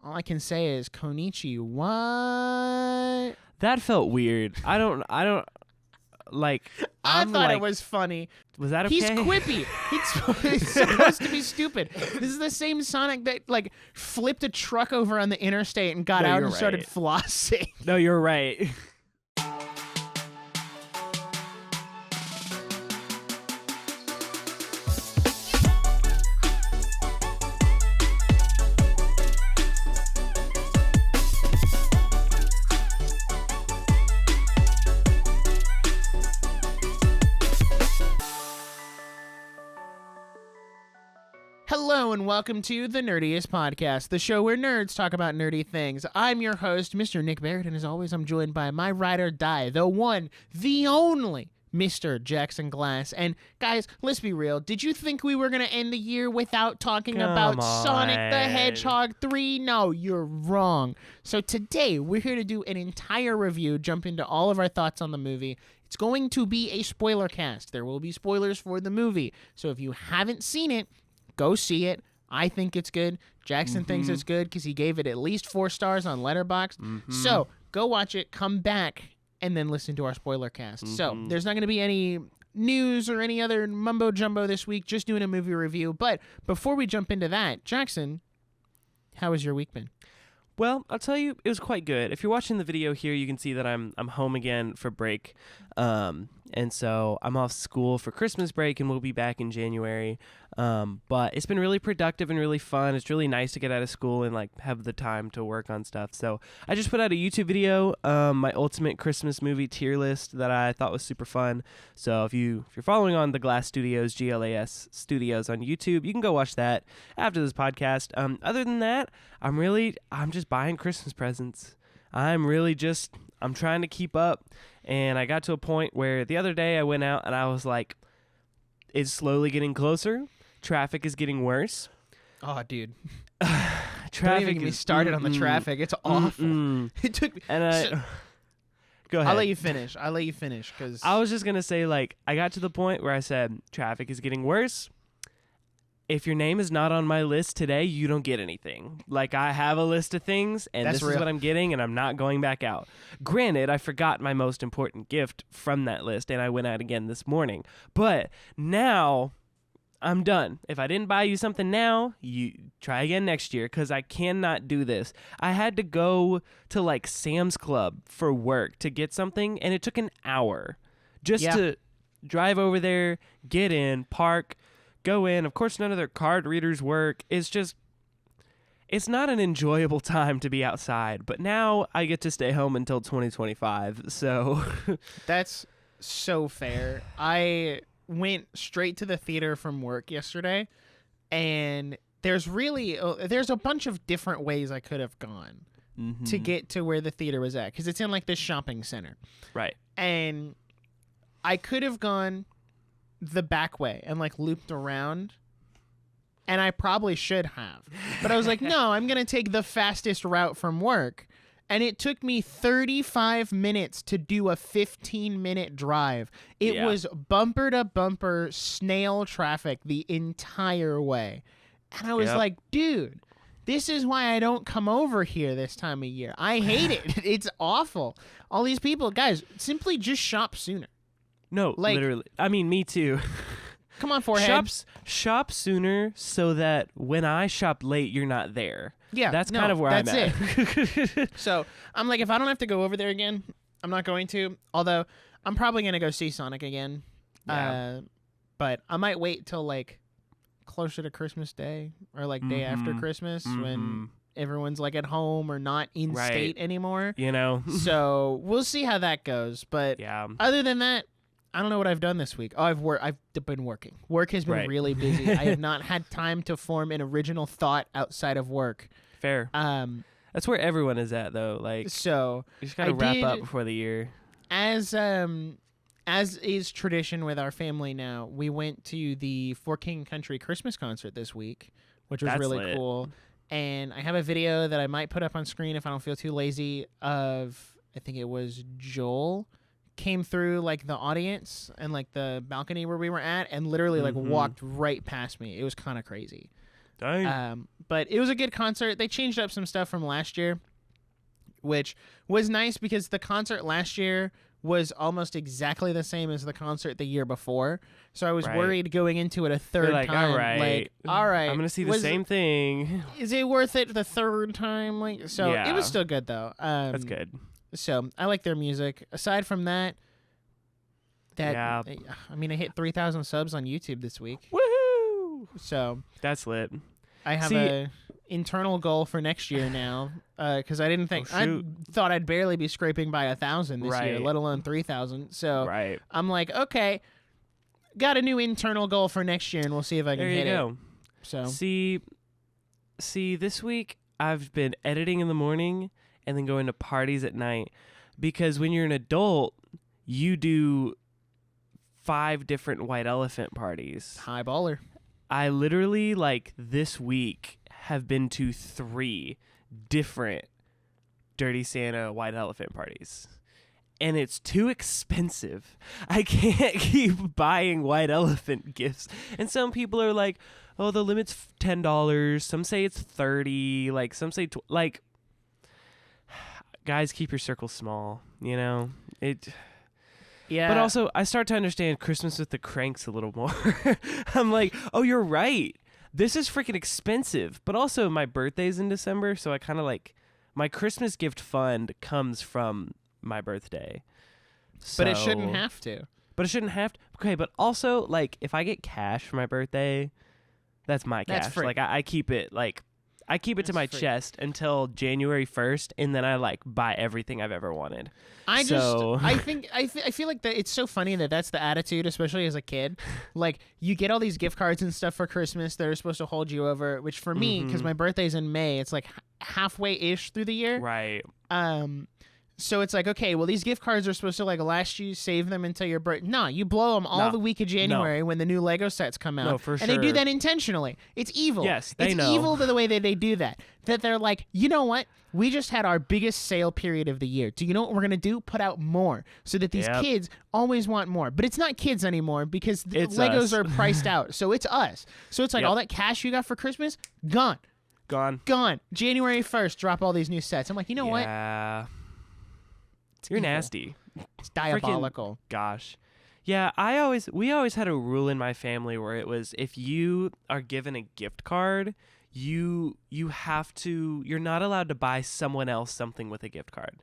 all I can say is Konichi. What? That felt weird. I don't like. I thought like, it was funny. Was that okay? He's quippy. He's supposed to be stupid. This is the same Sonic that like flipped a truck over on the interstate and got out and started flossing. No, you're right. Hello and welcome to the Nerdiest podcast, the show where nerds talk about nerdy things. I'm your host, Mr. Nick Barrett, and as always, I'm joined by my ride or die, the one, the only, Mr. Jackson Glass. And guys, let's be real. Did you think we were going to end the year without talking about Sonic the Hedgehog 3? No, you're wrong. So today, we're here to do an entire review, jump into all of our thoughts on the movie. It's going to be a spoiler cast. There will be spoilers for the movie. So if you haven't seen it, go see it. I think it's good. Jackson thinks it's good because he gave it at least 4 stars on Letterboxd. So go watch it, come back, and then listen to our spoiler cast. So there's not going to be any news or any other mumbo jumbo this week, just doing a movie review. But before we jump into that, Jackson, how has your week been? Well, I'll tell you, it was quite good. If you're watching the video here, you can see that I'm home again for break. And so I'm off school for Christmas break, and we'll be back in January. But it's been really productive and really fun. It's really nice to get out of school and like have the time to work on stuff. So I just put out a YouTube video, my ultimate Christmas movie tier list that I thought was super fun. So if you're following on the Glass Studios, GLAS Studios on YouTube, you can go watch that after this podcast. Other than that, I'm just buying Christmas presents. I'm trying to keep up. And I got to a point where the other day I went out and I was like, it's slowly getting closer. Traffic is getting worse. Oh, dude. Traffic Don't even get me started on the traffic. It's awful. It took me. And go ahead. I'll let you finish. Because I was just going to say, like, I got to the point where I said, traffic is getting worse. If your name is not on my list today, you don't get anything. Like, I have a list of things, and this is what I'm getting, and I'm not going back out. Granted, I forgot my most important gift from that list, and I went out again this morning. But now, I'm done. If I didn't buy you something now, you try again next year, because I cannot do this. I had to go to, like, Sam's Club for work to get something, and it took an hour just to drive over there, get in, park, go in. Of course, none of their card readers work. It's not an enjoyable time to be outside. But now I get to stay home until 2025. So that's so fair. I went straight to the theater from work yesterday, and there's a bunch of different ways I could have gone to get to where the theater was at, because it's in like this shopping center. Right. And I could have gone the back way and like looped around, and I probably should have, but I was like, no, I'm gonna take the fastest route from work, and it took me 35 minutes to do a 15-minute drive. It was bumper to bumper snail traffic the entire way, and I was like, dude, this is why I don't come over here this time of year. I hate it. It's awful. All these people, guys, simply just shop sooner. No, like, literally. I mean, me too. Come on, forehead. Shop sooner so that when I shop late, you're not there. Yeah, that's kind of where I'm at. It. So I'm like, if I don't have to go over there again, I'm not going to. Although I'm probably gonna go see Sonic again. Yeah. But I might wait till like closer to Christmas Day or like day after Christmas when everyone's like at home or not in state anymore. You know. So we'll see how that goes. But other than that, I don't know what I've done this week. Oh, I've been working. Work has been really busy. I have not had time to form an original thought outside of work. Fair. That's where everyone is at, though. Like, so you just gotta wrap up before the year. As is tradition with our family now, we went to the For King Country Christmas concert this week, which was really cool. And I have a video that I might put up on screen if I don't feel too lazy of, I think it was Joel came through like the audience and like the balcony where we were at and literally like walked right past me. It was kind of crazy. Dang. But it was a good concert. They changed up some stuff from last year, which was nice because the concert last year was almost exactly the same as the concert the year before. So I was worried going into it a third time. All right. I'm going to see the same thing. Is it worth it the third time? It was still good, though. That's good. So I like their music. Aside from that, I hit 3,000 subs on YouTube this week. Woohoo! So that's lit. I have a internal goal for next year now, because I didn't think I thought I'd barely be scraping by 1,000 this year, let alone 3,000. So I'm like, okay, got a new internal goal for next year, and we'll see if I can hit it. So see, this week I've been editing in the morning and then going to parties at night, because when you're an adult, you do 5 different white elephant parties. High baller. I literally, this week, have been to 3 different Dirty Santa white elephant parties. And it's too expensive. I can't keep buying white elephant gifts. And some people are like, oh, the limit's $10. Some say it's $30. Some say, guys, keep your circle small, Yeah. But also, I start to understand Christmas with the Cranks a little more. I'm like, oh, you're right. This is freaking expensive. But also, my birthday's in December, so I kind of my Christmas gift fund comes from my birthday. But it shouldn't have to. Okay, but also, if I get cash for my birthday, that's my cash. That's free. I keep it, I keep it to my chest until January 1st, and then I buy everything I've ever wanted. I feel like that it's so funny that that's the attitude, especially as a kid. You get all these gift cards and stuff for Christmas that are supposed to hold you over, which for me, because my birthday's in May, it's halfway-ish through the year. Right. So it's okay, well, these gift cards are supposed to last you, save them until your birthday. No, you blow them all the week of January when the new Lego sets come out. No, for sure. And they do that intentionally. It's evil. Yes, they know. It's evil to the way that they do that. That they're like, you know what? We just had our biggest sale period of the year. Do you know what we're going to do? Put out more so that these kids always want more. But it's not kids anymore because the Legos are priced out. So it's us. So it's all that cash you got for Christmas, gone. Gone. January 1st, drop all these new sets. I'm like, you know what? Yeah. You're evil. nasty. It's diabolical. Gosh. Yeah, we always had a rule in my family where it was, if you are given a gift card, you're not allowed to buy someone else something with a gift card.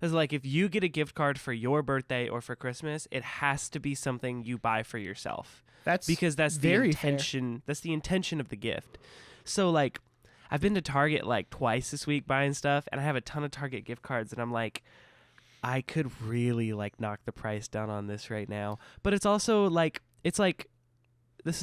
It's if you get a gift card for your birthday or for Christmas, it has to be something you buy for yourself. Because that's the intention. Fair. That's the intention of the gift. So I've been to Target twice this week buying stuff, and I have a ton of Target gift cards, and I'm like, I could really knock the price down on this right now. But it's also this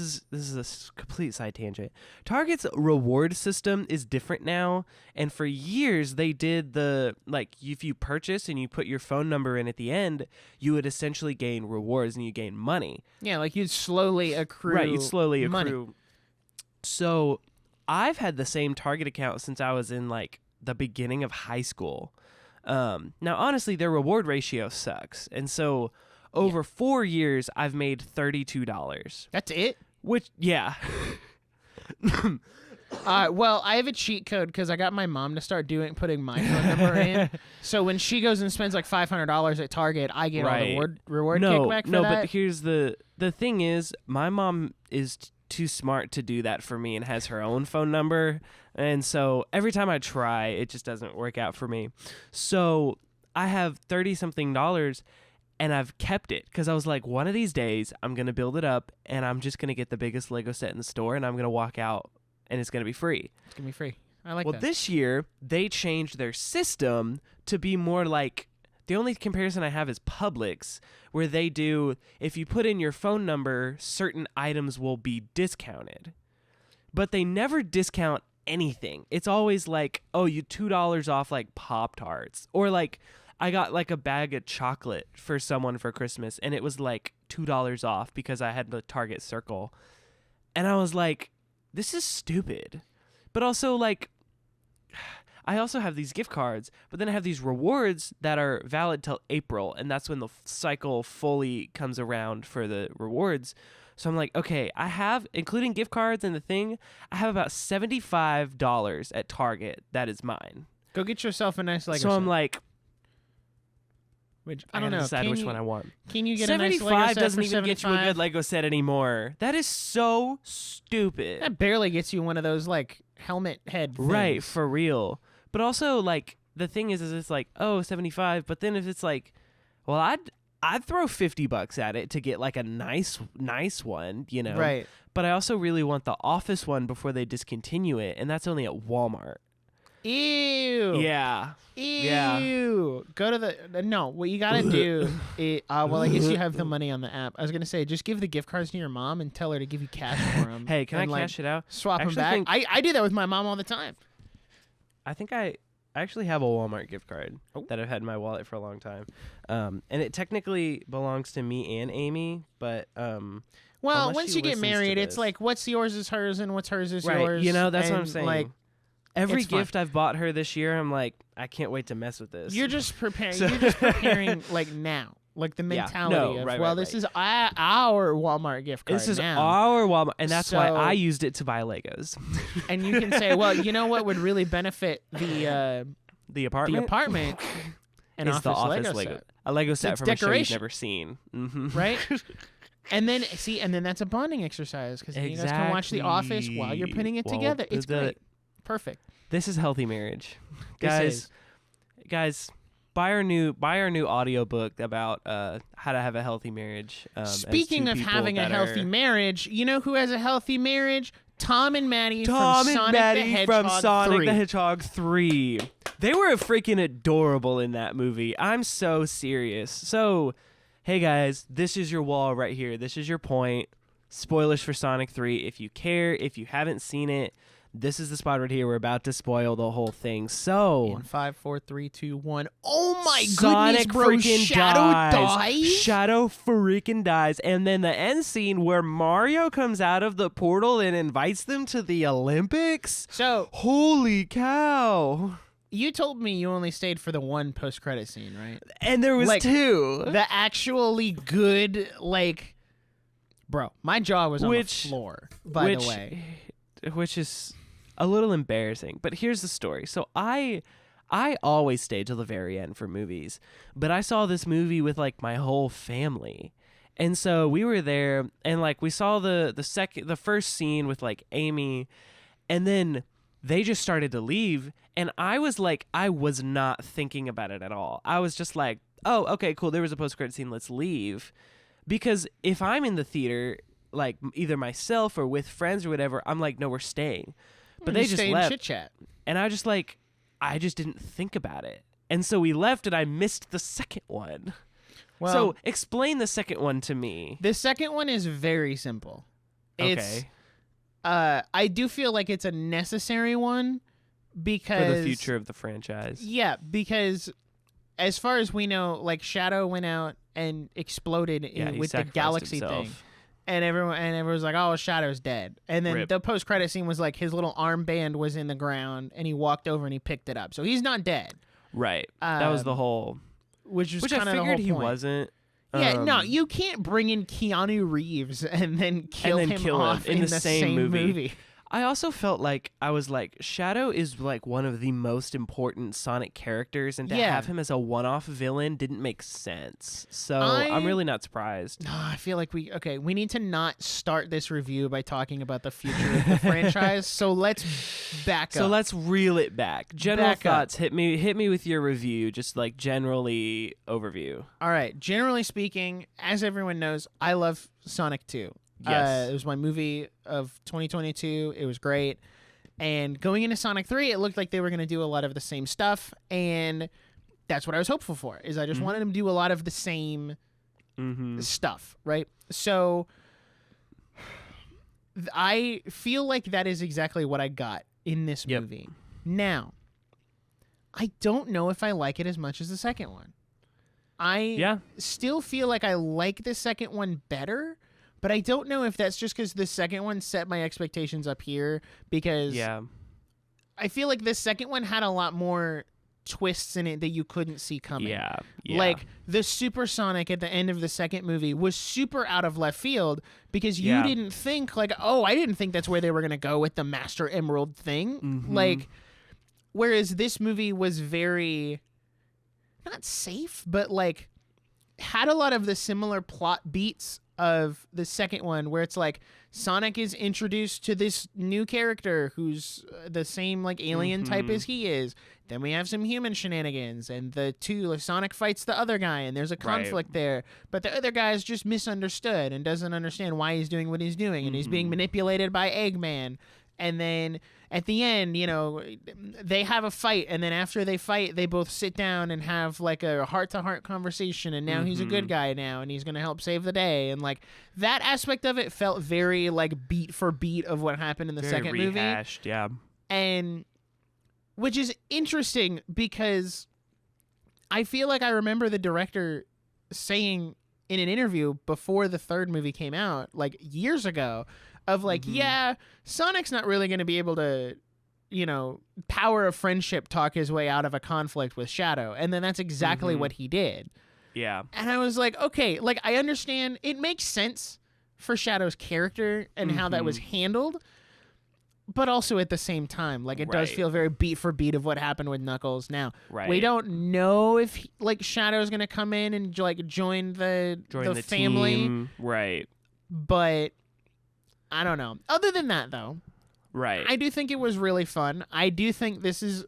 is a complete side tangent. Target's reward system is different now, and for years they did the if you purchase and you put your phone number in at the end, you would essentially gain rewards and you gain money. Yeah, you'd slowly accrue. Right, you'd slowly accrue. Money. So I've had the same Target account since I was in the beginning of high school. Now, honestly, their reward ratio sucks. And so over 4 years, I've made $32. That's it? Which, yeah. Well, I have a cheat code because I got my mom to start putting my phone number in. So when she goes and spends $500 at Target, I get all the reward kickback for that. No, but here's the thing is, my mom is too smart to do that for me and has her own phone number, and so every time I try, it just doesn't work out for me. So I have $30-something, and I've kept it because I was like, one of these days I'm gonna build it up, and I'm just gonna get the biggest Lego set in the store, and I'm gonna walk out, and it's gonna be free. It's gonna be free. I like that. Well, this year they changed their system to be more the only comparison I have is Publix, where they do, if you put in your phone number, certain items will be discounted. But they never discount anything. It's always oh, you $2 off Pop-Tarts. Or I got a bag of chocolate for someone for Christmas, and it was $2 off because I had the Target Circle. And I was like, this is stupid. But also I also have these gift cards, but then I have these rewards that are valid till April, and that's when the cycle fully comes around for the rewards. So I'm like, okay, I have, including gift cards and the thing, I have about $75 at Target. That is mine. Go get yourself a nice Lego set. So I'm like, I don't know. Decide which one I want. Can you get a nice Lego set 75 doesn't for even get you a good Lego set anymore. That is so stupid. That barely gets you one of those like helmet head things. Right, for real. But also, like, the thing is it's like, oh, 75. But then if it's like, well, I'd throw $50 at it to get like a nice one, you know. Right. But I also really want the Office one before they discontinue it, and that's only at Walmart. Ew. Yeah. Ew. Yeah. Go to the no. What you gotta do? Well, I guess you have the money on the app. I was gonna say, just give the gift cards to your mom and tell her to give you cash for them. Hey, can I cash it out? Swap them back. I do that with my mom all the time. I think I actually have a Walmart gift card that I've had in my wallet for a long time, and it technically belongs to me and Amy, but well, once you get married, it's like what's yours is hers and what's hers is yours. You know, that's what I'm saying. Like, every gift I've bought her this year, I'm like, I can't wait to mess with this. You're just preparing. You're just preparing like now, like the mentality of this is our Walmart gift card. This is now. our Walmart, and that's why I used it to buy Legos. And you can say, well, you know what would really benefit the apartment. The apartment. An is office Lego set. A Lego set from decoration. a show you've never seen. Mm-hmm. Right? And then that's a bonding exercise because you guys can watch The Office while you're putting it together. It's great. Perfect. This is healthy marriage. Guys, buy our new audiobook about how to have a healthy marriage. Speaking of having a healthy marriage, you know who has a healthy marriage? Tom and Maddie from Sonic the Hedgehog 3. They were freaking adorable in that movie. I'm so serious. So, hey guys, this is your wall right here. This is your point. Spoilers for Sonic 3. If you care, if you haven't seen it, this is the spot right here. We're about to spoil the whole thing. So, in 5, 4, 3, 2, 1. Oh my Sonic goodness, bro! Shadow dies. Shadow freaking dies, and then the end scene where Mario comes out of the portal and invites them to the Olympics. So, holy cow! You told me you only stayed for the one post-credit scene, right? And there was two. The actually good, like, bro, my jaw was on the floor. By the way, which is a little embarrassing, but here's the story. So I always stay till the very end for movies, but I saw this movie with like my whole family, and so we were there, and like we saw the first scene with like Amy, and then they just started to leave, and I was not thinking about it at all. I was just like, oh, okay, cool. There was a post-credit scene. Let's leave, because if I'm in the theater, like either myself or with friends or whatever, I'm like, no, we're staying. But they just left. Chit-chat. And I just didn't think about it. And so we left, and I missed the second one. Well, so explain the second one to me. The second one is very simple. Okay. I do feel like it's a necessary one because for the future of the franchise. Yeah, because as far as we know, like Shadow went out and exploded with the galaxy thing. And everyone was like, "Oh, Shadow's dead." And then the post-credit scene was like his little armband was in the ground, and he walked over and he picked it up. So he's not dead. Right. That was the whole. Which I figured the whole he point. wasn't. Yeah, no, you can't bring in Keanu Reeves and then kill him off in the same movie. I also felt like I was like, Shadow is like one of the most important Sonic characters, and to have him as a one-off villain didn't make sense. So I'm really not surprised. I feel like we need to not start this review by talking about the future of the franchise. So let's back up. So let's reel it back. General thoughts. Hit me with your review, just like generally overview. All right. Generally speaking, as everyone knows, I love Sonic 2. Yes. It was my movie of 2022. It was great. And going into Sonic 3, it looked like they were going to do a lot of the same stuff. And that's what I was hopeful for, is I just wanted them to do a lot of the same stuff, right? So I feel like that is exactly what I got in this movie. Now, I don't know if I like it as much as the second one. I still feel like I like the second one better. But I don't know if that's just because the second one set my expectations up here, because I feel like the second one had a lot more twists in it that you couldn't see coming. Yeah. Like the supersonic at the end of the second movie was super out of left field because you didn't think like, oh, I didn't think that's where they were going to go with the Master Emerald thing. Mm-hmm. Like, whereas this movie was very, not safe, but like had a lot of the similar plot beats of the second one where it's like Sonic is introduced to this new character who's the same like alien type as he is. Then we have some human shenanigans and Sonic fights the other guy and there's a conflict there. But the other guy is just misunderstood and doesn't understand why he's doing what he's doing and he's being manipulated by Eggman. And then at the end, you know, they have a fight. And then after they fight, they both sit down and have like a heart-to-heart conversation. And now he's a good guy now and he's going to help save the day. And like that aspect of it felt very like beat for beat of what happened in the second rehashed, movie. Yeah. And which is interesting because I feel like I remember the director saying in an interview before the third movie came out, like years ago, of like, yeah, Sonic's not really going to be able to, you know, power of friendship talk his way out of a conflict with Shadow. And then that's exactly what he did. Yeah. And I was like, okay, like I understand. It makes sense for Shadow's character and how that was handled. But also at the same time, like it does feel very beat for beat of what happened with Knuckles. Now, we don't know if like Shadow's going to come in and like join the family. Team. Right. But I don't know. Other than that, though, I do think it was really fun. I do think this is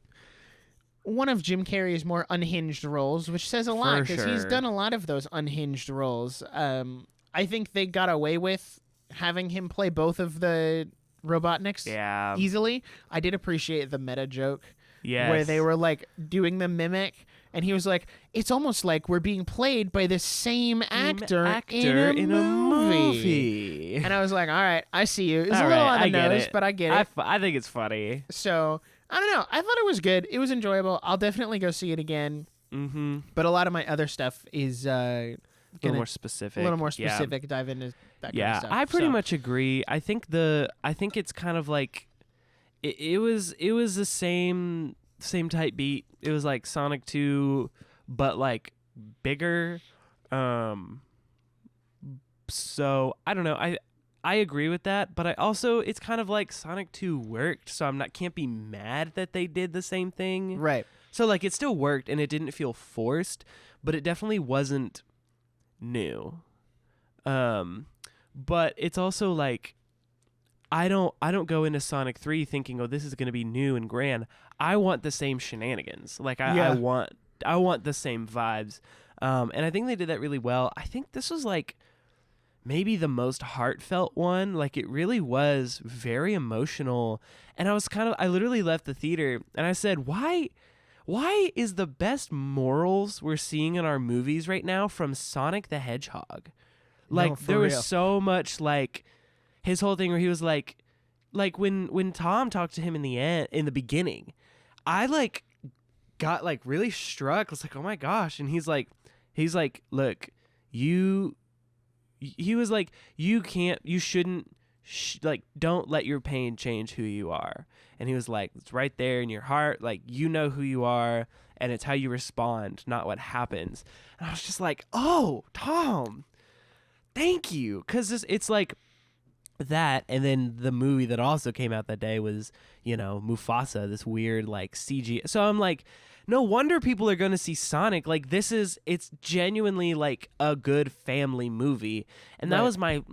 one of Jim Carrey's more unhinged roles, which says a lot because he's done a lot of those unhinged roles. I think they got away with having him play both of the Robotniks easily. I did appreciate the meta joke where they were like doing the mimic. And he was like, it's almost like we're being played by the same actor in a movie. And I was like, all right, I see you. It's a little on the nose, but I get it. I think it's funny. So, I don't know. I thought it was good. It was enjoyable. I'll definitely go see it again. Mm-hmm. But a lot of my other stuff is a little more specific. Dive into that kind of stuff. I pretty much agree. I think it's kind of like it was the same type beat. It was like Sonic 2 but like bigger. So I don't know. I agree with that, but I also it's kind of like Sonic 2 worked, so can't be mad that they did the same thing. Right. So like it still worked and it didn't feel forced, but it definitely wasn't new. But it's also like I don't go into Sonic 3 thinking, oh, this is going to be new and grand. I want the same shenanigans. Like I want the same vibes. And I think they did that really well. I think this was like maybe the most heartfelt one. Like it really was very emotional. And I literally left the theater and I said, why is the best morals we're seeing in our movies right now from Sonic the Hedgehog? Like there was so much like his whole thing where he was like when Tom talked to him in the beginning, I like got like really struck. I was like, oh my gosh. And he's like, look, you shouldn't don't let your pain change who you are. And he was like, it's right there in your heart. Like, you know who you are and it's how you respond, not what happens. And I was just like, oh, Tom, thank you. 'Cause it's like that. And then the movie that also came out that day was, Mufasa, this weird like CG. So I'm like, no wonder people are going to see Sonic. Like it's genuinely like a good family movie. And that was my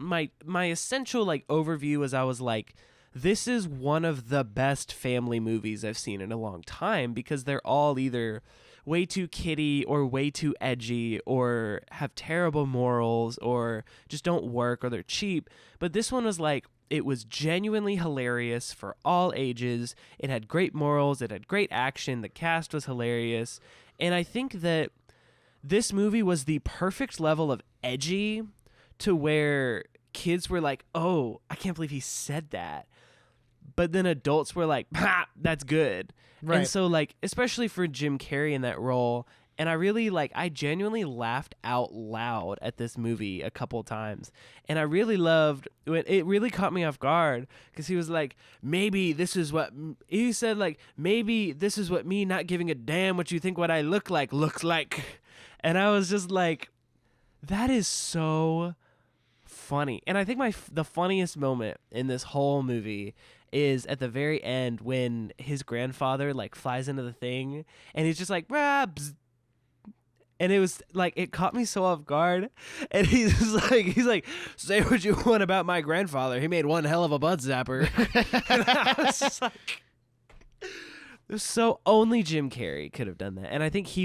essential like overview as I was like, this is one of the best family movies I've seen in a long time because they're all either way too kiddie or way too edgy or have terrible morals or just don't work or they're cheap. But this one was like, it was genuinely hilarious for all ages. It had great morals. It had great action. The cast was hilarious. And I think that this movie was the perfect level of edgy to where kids were like, oh, I can't believe he said that. But then adults were like, ha, that's good. Right. And so like, especially for Jim Carrey in that role, And I genuinely laughed out loud at this movie a couple times. And I really loved when it really caught me off guard because he was like, maybe this is what me not giving a damn what you think what I look like looks like. And I was just like, that is so funny. And I think the funniest moment in this whole movie is at the very end when his grandfather like flies into the thing and he's just like, rah, bzz. And it was like, it caught me so off guard. And he's like, say what you want about my grandfather. He made one hell of a butt zapper. And I was just like, so only Jim Carrey could have done that. And I think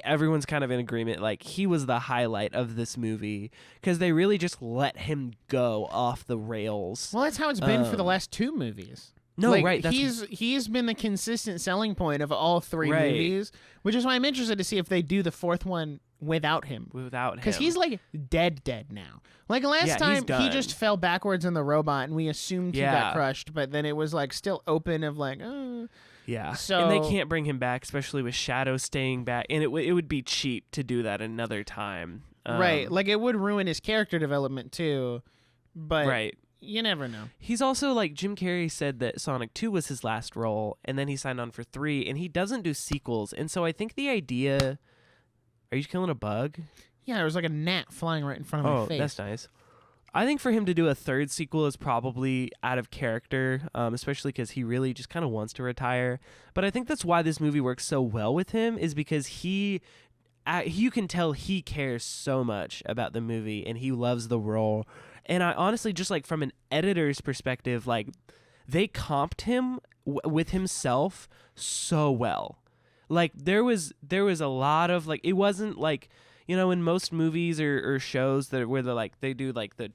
everyone's kind of in agreement. Like, he was the highlight of this movie because they really just let him go off the rails. Well, that's how it's been for the last 2 movies. No, like, right. He's been the consistent selling point of all 3 movies, which is why I'm interested to see if they do the 4th one without him. Because he's like dead now. Like last time, he just fell backwards in the robot, and we assumed he got crushed, but then it was like still open of like, Yeah, so, and they can't bring him back, especially with Shadow staying back, and it would be cheap to do that another time. Right, like it would ruin his character development too, but right. You never know. He's also like, Jim Carrey said that Sonic 2 was his last role, and then he signed on for 3, and he doesn't do sequels. And so I think the idea... Are you killing a bug? Yeah, there was like a gnat flying right in front of my face. Oh, that's nice. I think for him to do a 3rd sequel is probably out of character, especially because he really just kind of wants to retire. But I think that's why this movie works so well with him, is because you can tell he cares so much about the movie, and he loves the role. And I honestly, just like from an editor's perspective, like they comped him with himself so well. Like there was a lot of like, it wasn't like, you know, in most movies or shows where they do like the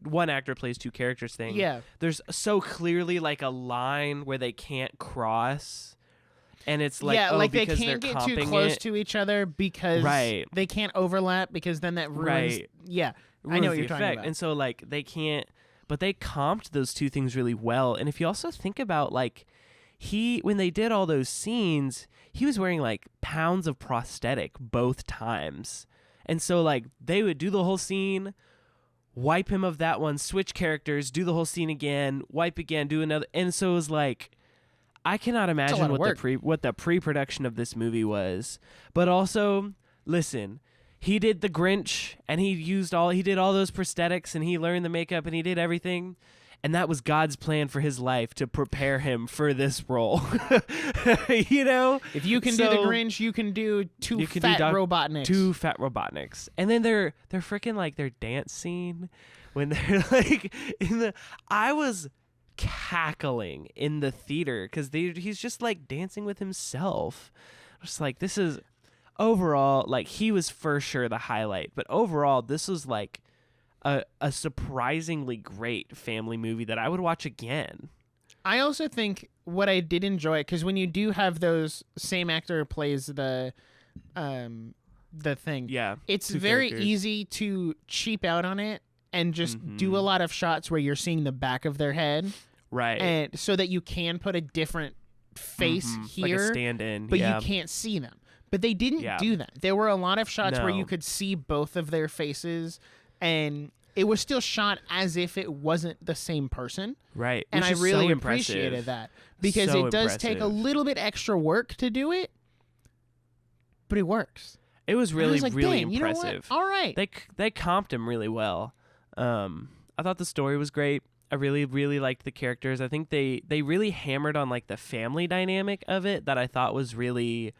one actor plays 2 characters thing. Yeah. There's so clearly like a line where they can't cross. And it's like, like they because can't they're get too comping close to each other because they can't overlap, because then that ruins. Right. Yeah, I know what you're talking about. And so like they can't, but they comped those 2 things really well. And if you also think about like when they did all those scenes, he was wearing like pounds of prosthetic both times. And so like they would do the whole scene, wipe him of that one, switch characters, do the whole scene again, wipe again, do another. And so it was like, I cannot imagine what the pre-production of this movie was. But also, listen, he did the Grinch, and he did all those prosthetics, and he learned the makeup, and he did everything. And that was God's plan for his life, to prepare him for this role. You know? If you can do the Grinch, you can do 2 fat Robotniks. 2 fat Robotniks. And then they're freaking like their dance scene when they're like I was cackling in the theater because he's just like dancing with himself. I was like, this is overall, like, he was for sure the highlight, but overall this was like a surprisingly great family movie that I would watch again. I also think what I did enjoy, because when you do have those same actor plays the thing, it's very easy to cheap out on it and just do a lot of shots where you're seeing the back of their head. Right. And so that you can put a different face here, like a stand-in, but you can't see them. But they didn't do that. There were a lot of shots where you could see both of their faces, and it was still shot as if it wasn't the same person. Right. And I really appreciated that, because it does take a little bit extra work to do it, but it works. It was really, like, really dang, impressive. You know what? All right. They comped him really well. I thought the story was great. I really, really liked the characters. I think they really hammered on like the family dynamic of it that I thought was really...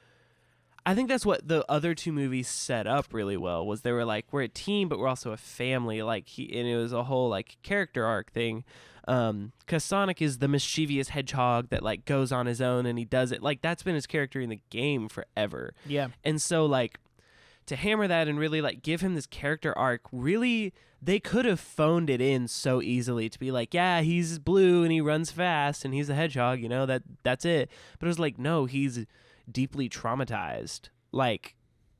I think that's what the other 2 movies set up really well, was they were like, we're a team, but we're also a family. Like and it was a whole like character arc thing. 'Cause Sonic is the mischievous hedgehog that like goes on his own and he does it. Like that's been his character in the game forever. Yeah. And so like to hammer that and really like give him this character arc, really, they could have phoned it in so easily to be like, yeah, he's blue and he runs fast and he's a hedgehog, you know, that's it. But it was like, no, he's deeply traumatized, like,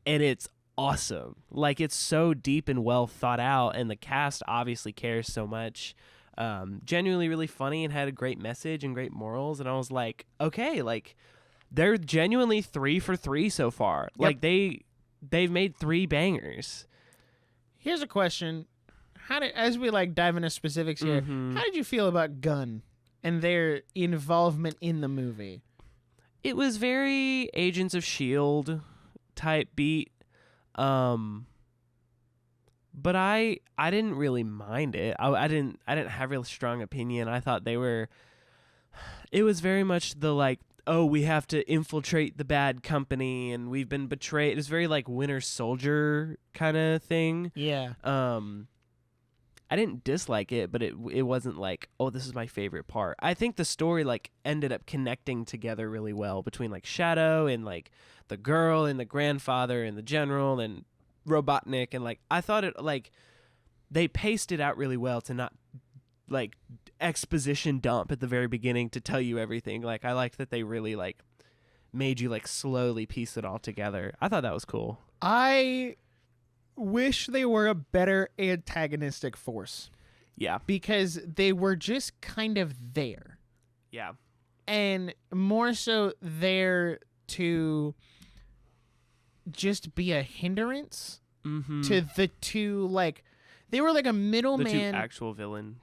and it's awesome. Like, it's so deep and well thought out, and the cast obviously cares so much. Genuinely really funny and had a great message and great morals, and I was like, okay, like, they're genuinely 3 for 3 so far. Yep. Like they've made 3 bangers. Here's a question. As we like dive into specifics here, how did you feel about Gunn and their involvement in the movie? It was very Agents of S.H.I.E.L.D. type beat. But I didn't really mind it. I didn't have a real strong opinion. I thought it was very much the like, oh, we have to infiltrate the bad company and we've been betrayed. It was very like Winter Soldier kind of thing. Yeah. I didn't dislike it, but it wasn't like, oh, this is my favorite part. I think the story like ended up connecting together really well between like Shadow and like the girl and the grandfather and the general and Robotnik, and like I thought it like they paced it out really well to not like exposition dump at the very beginning to tell you everything. Like I liked that they really like made you like slowly piece it all together. I thought that was cool. I wish they were a better antagonistic force. Yeah. Because they were just kind of there. Yeah. And more so there to just be a hindrance to the two, like, they were like a middleman. The two actual villain.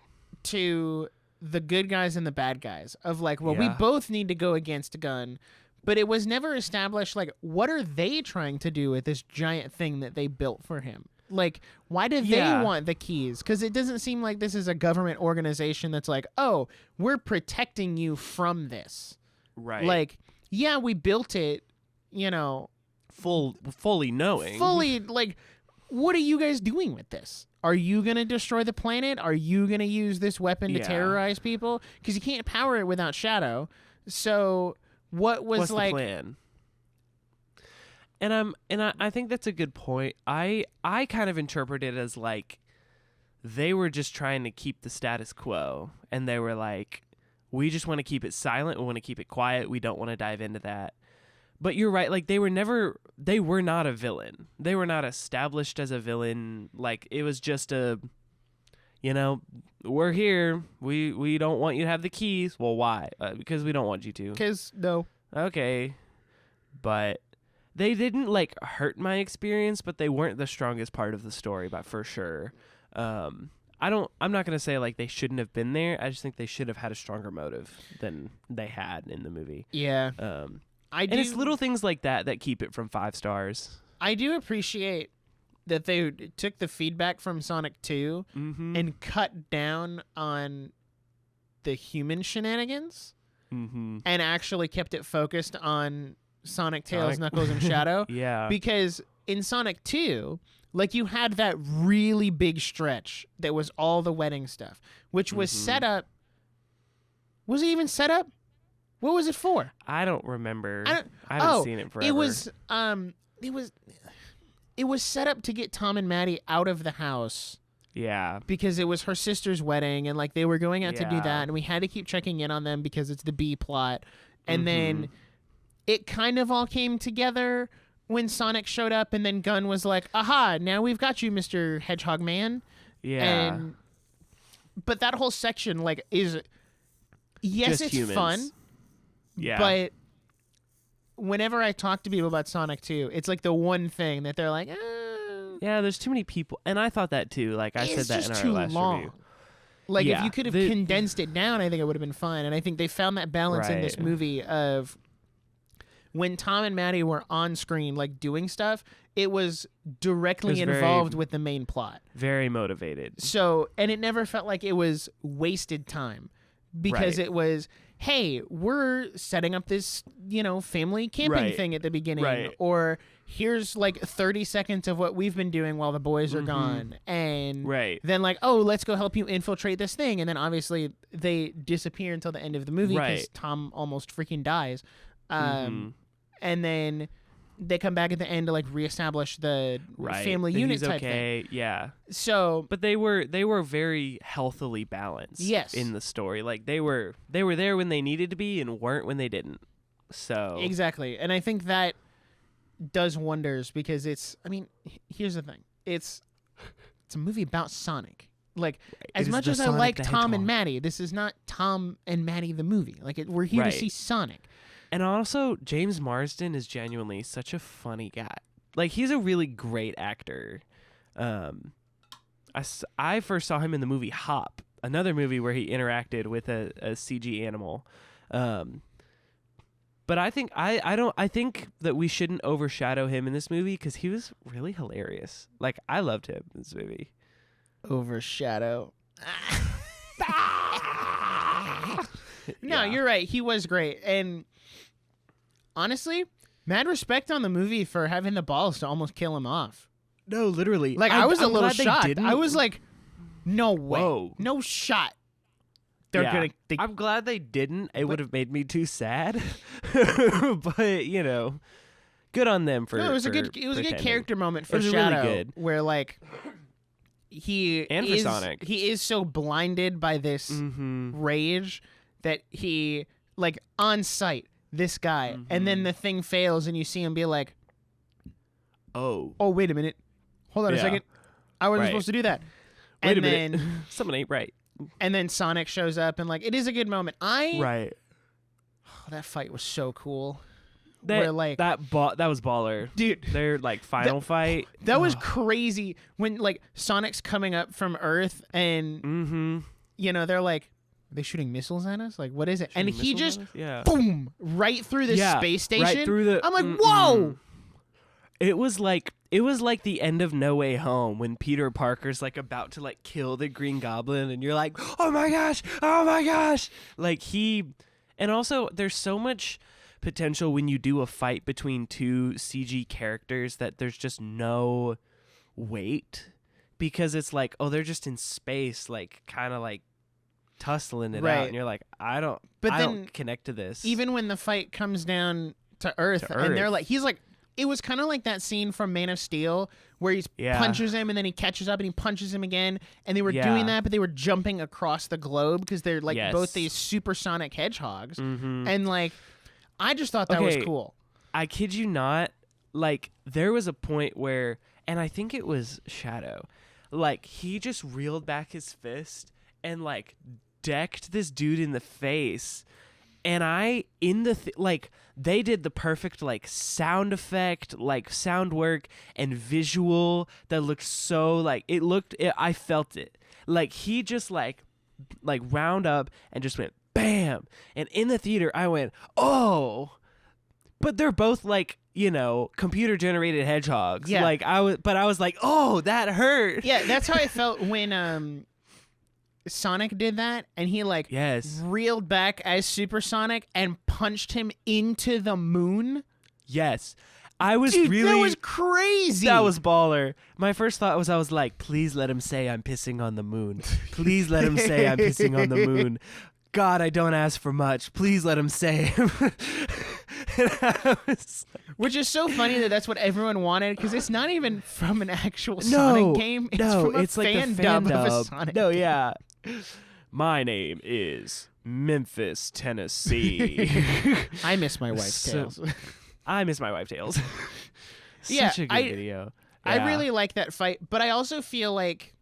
To the good guys and the bad guys. Of like, well, we both need to go against Gunn. But it was never established, like, what are they trying to do with this giant thing that they built for him? Like, why do they want the keys? Because it doesn't seem like this is a government organization that's like, oh, we're protecting you from this. Right. Like, yeah, we built it, you know. Fully knowing. Fully, like, what are you guys doing with this? Are you going to destroy the planet? Are you going to use this weapon to terrorize people? Because you can't power it without Shadow. So what's like the plan? And I think that's a good point. I kind of interpret it as like they were just trying to keep the status quo, and they were like, we just want to keep it silent, we want to keep it quiet, we don't want to dive into that. But you're right, like they were not a villain. They were not established as a villain. Like it was just a, you know, we're here. We don't want you to have the keys. Well, why? Because we don't want you to. Because no. Okay. But they didn't like hurt my experience, but they weren't the strongest part of the story, but for sure. I'm not gonna say like they shouldn't have been there. I just think they should have had a stronger motive than they had in the movie. Yeah. And it's little things like that keep it from 5 stars. I do appreciate that they took the feedback from Sonic 2 and cut down on the human shenanigans and actually kept it focused on Sonic, Tails, Knuckles, and Shadow. Yeah. Because in Sonic 2, like you had that really big stretch that was all the wedding stuff, which was set up. Was it even set up? What was it for? I don't remember. I haven't seen it forever. It was set up to get Tom and Maddie out of the house. Yeah. Because it was her sister's wedding and like they were going out to do that, and we had to keep checking in on them because it's the B plot. And then it kind of all came together when Sonic showed up, and then Gunn was like, aha, now we've got you, Mr. Hedgehog Man. Yeah. But that whole section like is yes, just it's humans. fun. Yeah. But whenever I talk to people about Sonic 2, it's like the one thing that they're like, yeah, there's too many people. And I thought that too. Like I said that in our last review. Like if you could have condensed it down, I think it would have been fine. And I think they found that balance in this movie of when Tom and Maddie were on screen, like doing stuff, it was directly involved with the main plot. Very motivated. So, and it never felt like it was wasted time because it was, hey, we're setting up this, you know, family camping thing at the beginning, or here's like 30 seconds of what we've been doing while the boys are gone, and then like, oh, let's go help you infiltrate this thing, and then obviously they disappear until the end of the movie because Tom almost freaking dies, and then they come back at the end to like reestablish the family unit type thing. Yeah. So, but they were very healthily balanced. Yes. In the story, like they were there when they needed to be and weren't when they didn't. So exactly, and I think that does wonders because it's. I mean, here's the thing: it's a movie about Sonic. Like as much as I like Tom and Maddie, this is not Tom and Maddie the movie. Like we're here to see Sonic. And also, James Marsden is genuinely such a funny guy. Like, he's a really great actor. I first saw him in the movie Hop, another movie where he interacted with a CG animal. But I think I think that we shouldn't overshadow him in this movie because he was really hilarious. Like, I loved him in this movie. Overshadow. No, you're right. He was great. And honestly, mad respect on the movie for having the balls to almost kill him off. No, literally. Like, I was a little shocked. I was like, no way. Whoa. No shot. I'm glad they didn't. It would have made me too sad. But, you know, good on them for. No, it was a good character moment for Shadow, really good. Where like Sonic. He is so blinded by this rage that he like on sight this guy, and then the thing fails, and you see him be like, oh, wait a minute, hold on a second, I wasn't supposed to do that. Wait a minute, someone ain't right. And then Sonic shows up, and like it is a good moment. That fight was so cool. That was baller, dude. Their like final fight. That was crazy when like Sonic's coming up from Earth, and you know they're like, are they shooting missiles at us? Like, what is it? And he just boom right through the space station. Right through the. I'm like, whoa. It was like the end of No Way Home when Peter Parker's like about to like kill the Green Goblin, and you're like, oh my gosh, like and also there's so much potential when you do a fight between two CG characters that there's just no weight, because it's like, oh, they're just in space, like kind of like tussling it out, and you're like, I don't connect to this. Even when the fight comes down to Earth, and they're like, he's like. It was kind of like that scene from Man of Steel where he punches him and then he catches up and he punches him again. And they were doing that, but they were jumping across the globe because they're like both these supersonic hedgehogs. And like, I just thought that was cool. I kid you not. Like, there was a point where, and I think it was Shadow, like he just reeled back his fist and like decked this dude in the face. And they did the perfect like sound effect, like sound work and visual that looked so like I felt it. Like he just like round up and just went bam. And in the theater I went, oh, but they're both like, you know, computer generated hedgehogs. Yeah. Like I was like, oh, that hurt. Yeah, that's how I felt when Sonic did that, and he like reeled back as Supersonic and punched him into the moon. Yes. I was Dude, that was crazy. That was baller. My first thought was, I was like, please let him say I'm pissing on the moon. Please let him say I'm pissing on the moon. God, I don't ask for much. Please let him say Which is so funny that that's what everyone wanted, because it's not even from an actual Sonic game. It's from a fan dub of a Sonic game. Yeah. My name is Memphis, Tennessee. I miss my wife's tales. I miss my wife's tales. Such a good video. Yeah. I really like that fight, but I also feel like,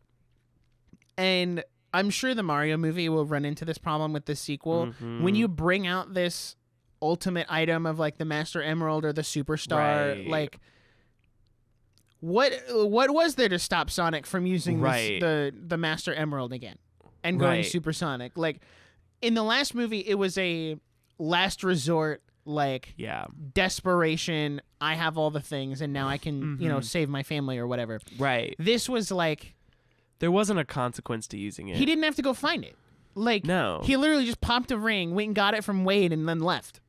and I'm sure the Mario movie will run into this problem with the sequel, when you bring out this ultimate item of like the Master Emerald or the Superstar, like what was there to stop Sonic from using the Master Emerald again and going supersonic? Like in the last movie, it was a last resort, like desperation. I have all the things and now I can, you know, save my family or whatever. Right. This was like, there wasn't a consequence to using it. He didn't have to go find it. Like, no. He literally just popped a ring, went and got it from Wade, and then left.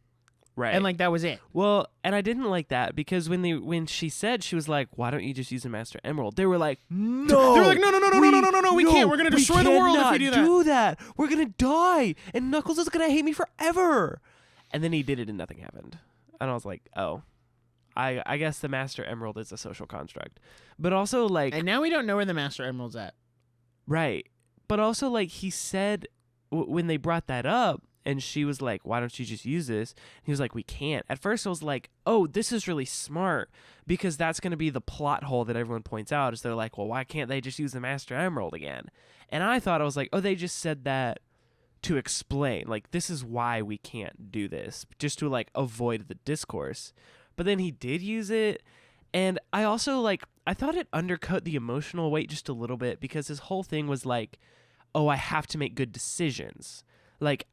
Right. And like that was it. Well, and I didn't like that because when she said, she was like, why don't you just use the Master Emerald? They were like, no. They were like, no, we can't. We're going to destroy the world if we do that. We're going to die. And Knuckles is going to hate me forever. And then he did it and nothing happened. And I was like, oh, I guess the Master Emerald is a social construct. But also like. And now we don't know where the Master Emerald's at. Right. But also like he said when they brought that up, and she was like, why don't you just use this? And he was like, we can't. At first I was like, oh, this is really smart, because that's going to be the plot hole that everyone points out, is they're like, well, why can't they just use the Master Emerald again? And I thought, I was like, oh, they just said that to explain, like, this is why we can't do this, just to, like, avoid the discourse. But then he did use it, and I also, like, I thought it undercut the emotional weight just a little bit, because his whole thing was like, oh, I have to make good decisions. Like,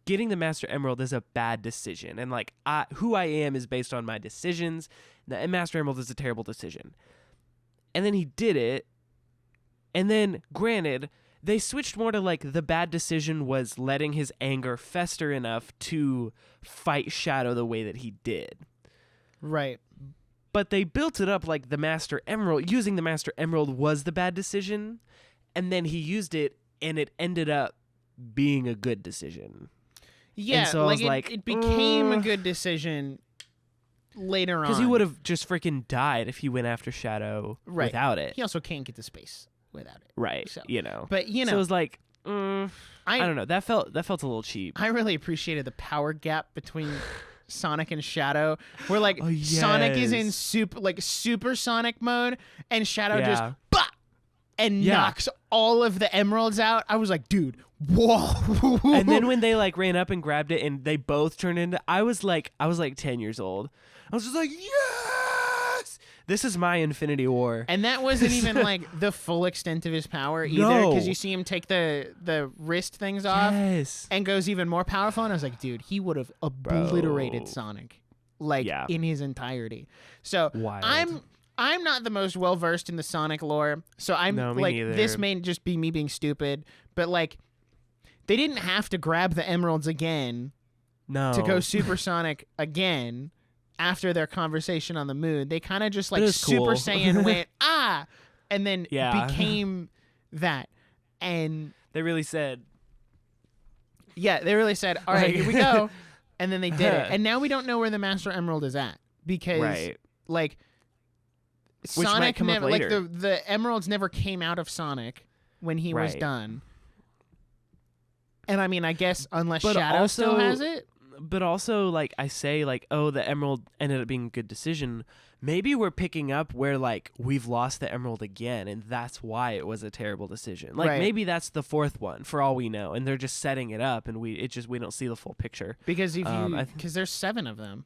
getting the Master Emerald is a bad decision, and, like, who I am is based on my decisions, and Master Emerald is a terrible decision. And then he did it, and then, granted, they switched more to, like, the bad decision was letting his anger fester enough to fight Shadow the way that he did. Right. But they built it up like the Master Emerald, using the Master Emerald was the bad decision, and then he used it, and it ended up being a good decision. Yeah, and so it became a good decision later on. Because he would have just freaking died if he went after Shadow without it. He also can't get to space without it. Right, so. But, So it was like, I don't know. That felt a little cheap. I really appreciated the power gap between Sonic and Shadow, where, like, yes. Sonic is in super Sonic mode, and Shadow just knocks all of the emeralds out. I was like, dude, whoa. And then when they, like, ran up and grabbed it and they both turned into, I was like 10 years old. I was just like, yes, this is my Infinity War. And that wasn't even, like, the full extent of his power either, because you see him take the wrist things off and goes even more powerful. And I was like, dude, he would have obliterated Sonic, like, in his entirety. So wild. I'm not the most well versed in the Sonic lore, so I'm like, neither. This may just be me being stupid, but, like, they didn't have to grab the emeralds again to go Supersonic again after their conversation on the moon. They kind of just, like, Super Saiyan went, and then became that. And they really said, all right, here we go. And then they did it. And now we don't know where the Master Emerald is at, because, like, which Sonic might come never, up later. like, the emeralds never came out of Sonic when he was done. And I mean, I guess unless Shadow still has it. But also, like, I say, like, oh, the emerald ended up being a good decision. Maybe we're picking up where, like, we've lost the emerald again, and that's why it was a terrible decision. Like, maybe that's the fourth one, for all we know, and they're just setting it up, and we don't see the full picture. Because because there's 7 of them,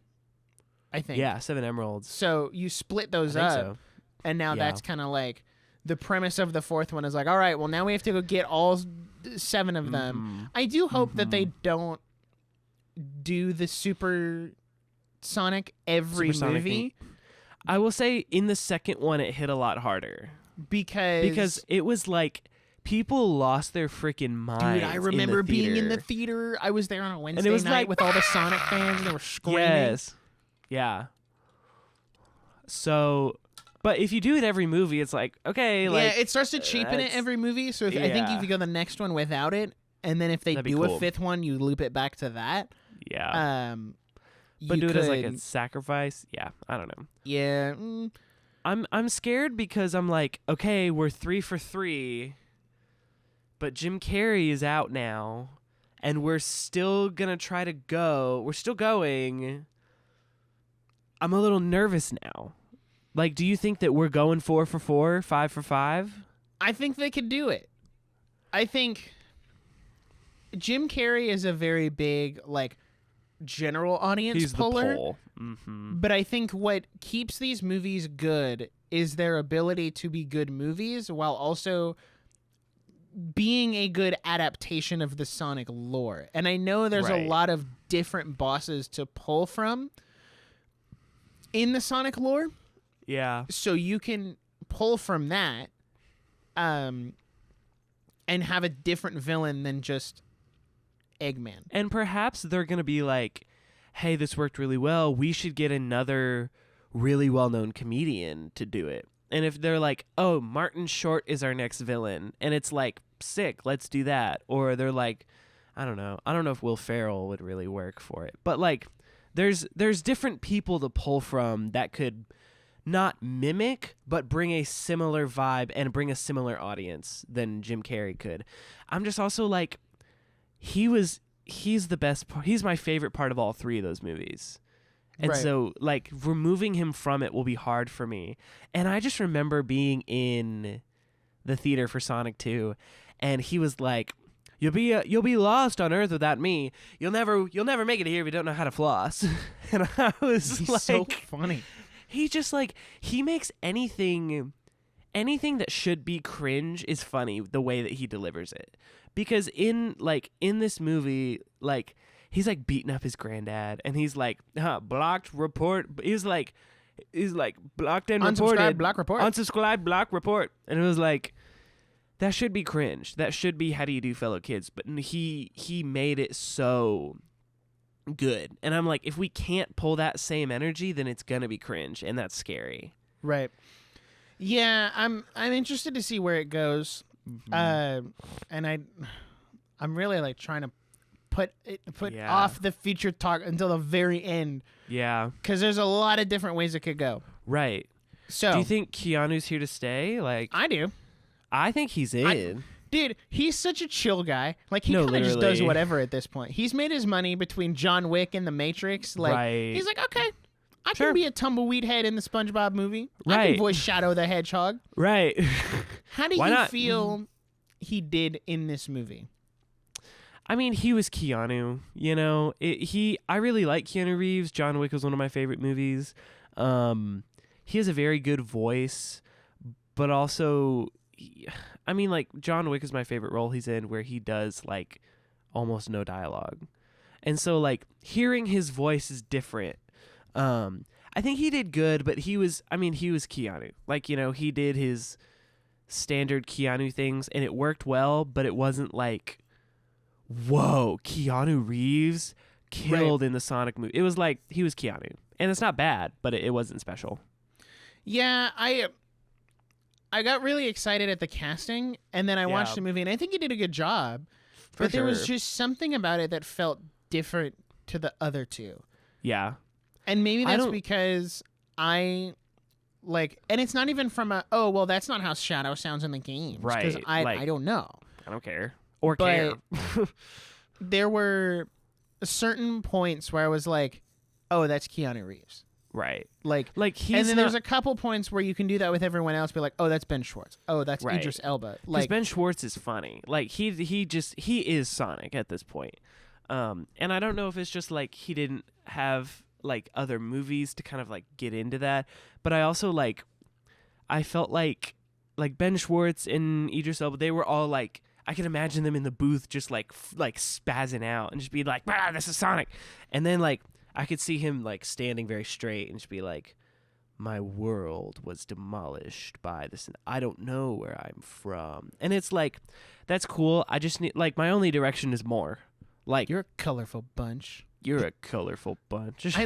I think. Yeah, 7 emeralds. So you split those up, so. And now that's kind of like the premise of the fourth one is like, all right, well, now we have to go get all 7 of them. I do hope that they don't do the Super Sonic every movie. I will say in the second one it hit a lot harder because it was like people lost their freaking minds. Dude, I remember being in the theater. I was there on a Wednesday night with all the Sonic fans, and they were screaming. Yes. Yeah. So, but if you do it every movie, it's like, okay, like, it starts to cheapen it every movie. So I think if you go the next one without it, and then if they do a 5th one, you loop it back to that. Yeah. But do it as like a sacrifice. Yeah, I don't know. Yeah. I'm scared because I'm like, okay, we're 3 for 3, but Jim Carrey is out now, and we're still gonna try to go. We're still going. I'm a little nervous now. Like, do you think that we're going 4 for 4, 5 for 5? I think they could do it. I think Jim Carrey is a very big, like, general audience He's puller. The pull. Mm-hmm. But I think what keeps these movies good is their ability to be good movies while also being a good adaptation of the Sonic lore. And I know there's a lot of different bosses to pull from in the Sonic lore. Yeah. So you can pull from that and have a different villain than just Eggman. And perhaps they're going to be like, hey, this worked really well. We should get another really well-known comedian to do it. And if they're like, oh, Martin Short is our next villain, and it's like, sick, let's do that. Or they're like, I don't know if Will Ferrell would really work for it. But, like, there's different people to pull from that could not mimic, but bring a similar vibe and bring a similar audience than Jim Carrey could. I'm just also like, he's the best part. He's my favorite part of all 3 of those movies. And so, like, removing him from it will be hard for me. And I just remember being in the theater for Sonic 2, and he was like, You'll be lost on Earth without me. You'll never make it here if you don't know how to floss. And I was He's so funny. He just like he makes anything that should be cringe is funny the way that he delivers it. Because in this movie, like he's like beating up his granddad, and he's like blocked report. He's like blocked and reported. Block report. Unsubscribed block report. And it was like, that should be cringe. That should be how do you do fellow kids. But he made it so good. And I'm like, if we can't pull that same energy, then it's gonna be cringe, and that's scary. Right. Yeah, I'm interested to see where it goes. And I'm really like trying to put off the future talk until the very end. Yeah. Because there's a lot of different ways it could go. Right. So do you think Keanu's here to stay? Like, I do. I think he's in. Dude, he's such a chill guy. Like, he kind of just does whatever at this point. He's made his money between John Wick and The Matrix. Like, right. He's like, okay, I can be a tumbleweed head in the SpongeBob movie. I can voice Shadow the Hedgehog. Right. How do you feel he did in this movie? I mean, he was Keanu, you know. I really like Keanu Reeves. John Wick was one of my favorite movies. He has a very good voice, but also, I mean, like, John Wick is my favorite role he's in, where he does like almost no dialogue, and so like hearing his voice is different. I think he did good, but he was Keanu. Like, you know, he did his standard Keanu things, and it worked well, but it wasn't like, whoa, Keanu Reeves killed in the Sonic movie. It was like he was Keanu, and it's not bad, but it wasn't special. Yeah, I got really excited at the casting, and then I watched the movie, and I think he did a good job. But there was just something about it that felt different to the other two. Yeah. And maybe that's because and it's not even from that's not how Shadow sounds in the games. Right. Because I don't know. I don't care. Or care. There were certain points where I was like, oh, that's Keanu Reeves. Right. Like he's and then there's a couple points where you can do that with everyone else. Be like, oh, that's Ben Schwartz. Oh, that's Idris Elba. Like, Ben Schwartz is funny. Like he is Sonic at this point. And I don't know if it's just like he didn't have like other movies to kind of like get into that, but I also like I felt like Ben Schwartz and Idris Elba, they were all like, I can imagine them in the booth just like spazzing out and just be like, this is Sonic. And then like I could see him like standing very straight and just be like, my world was demolished by this, and I don't know where I'm from. And it's like, that's cool. I just need, like, my only direction is more. Like, you're a colorful bunch. You're a colorful bunch.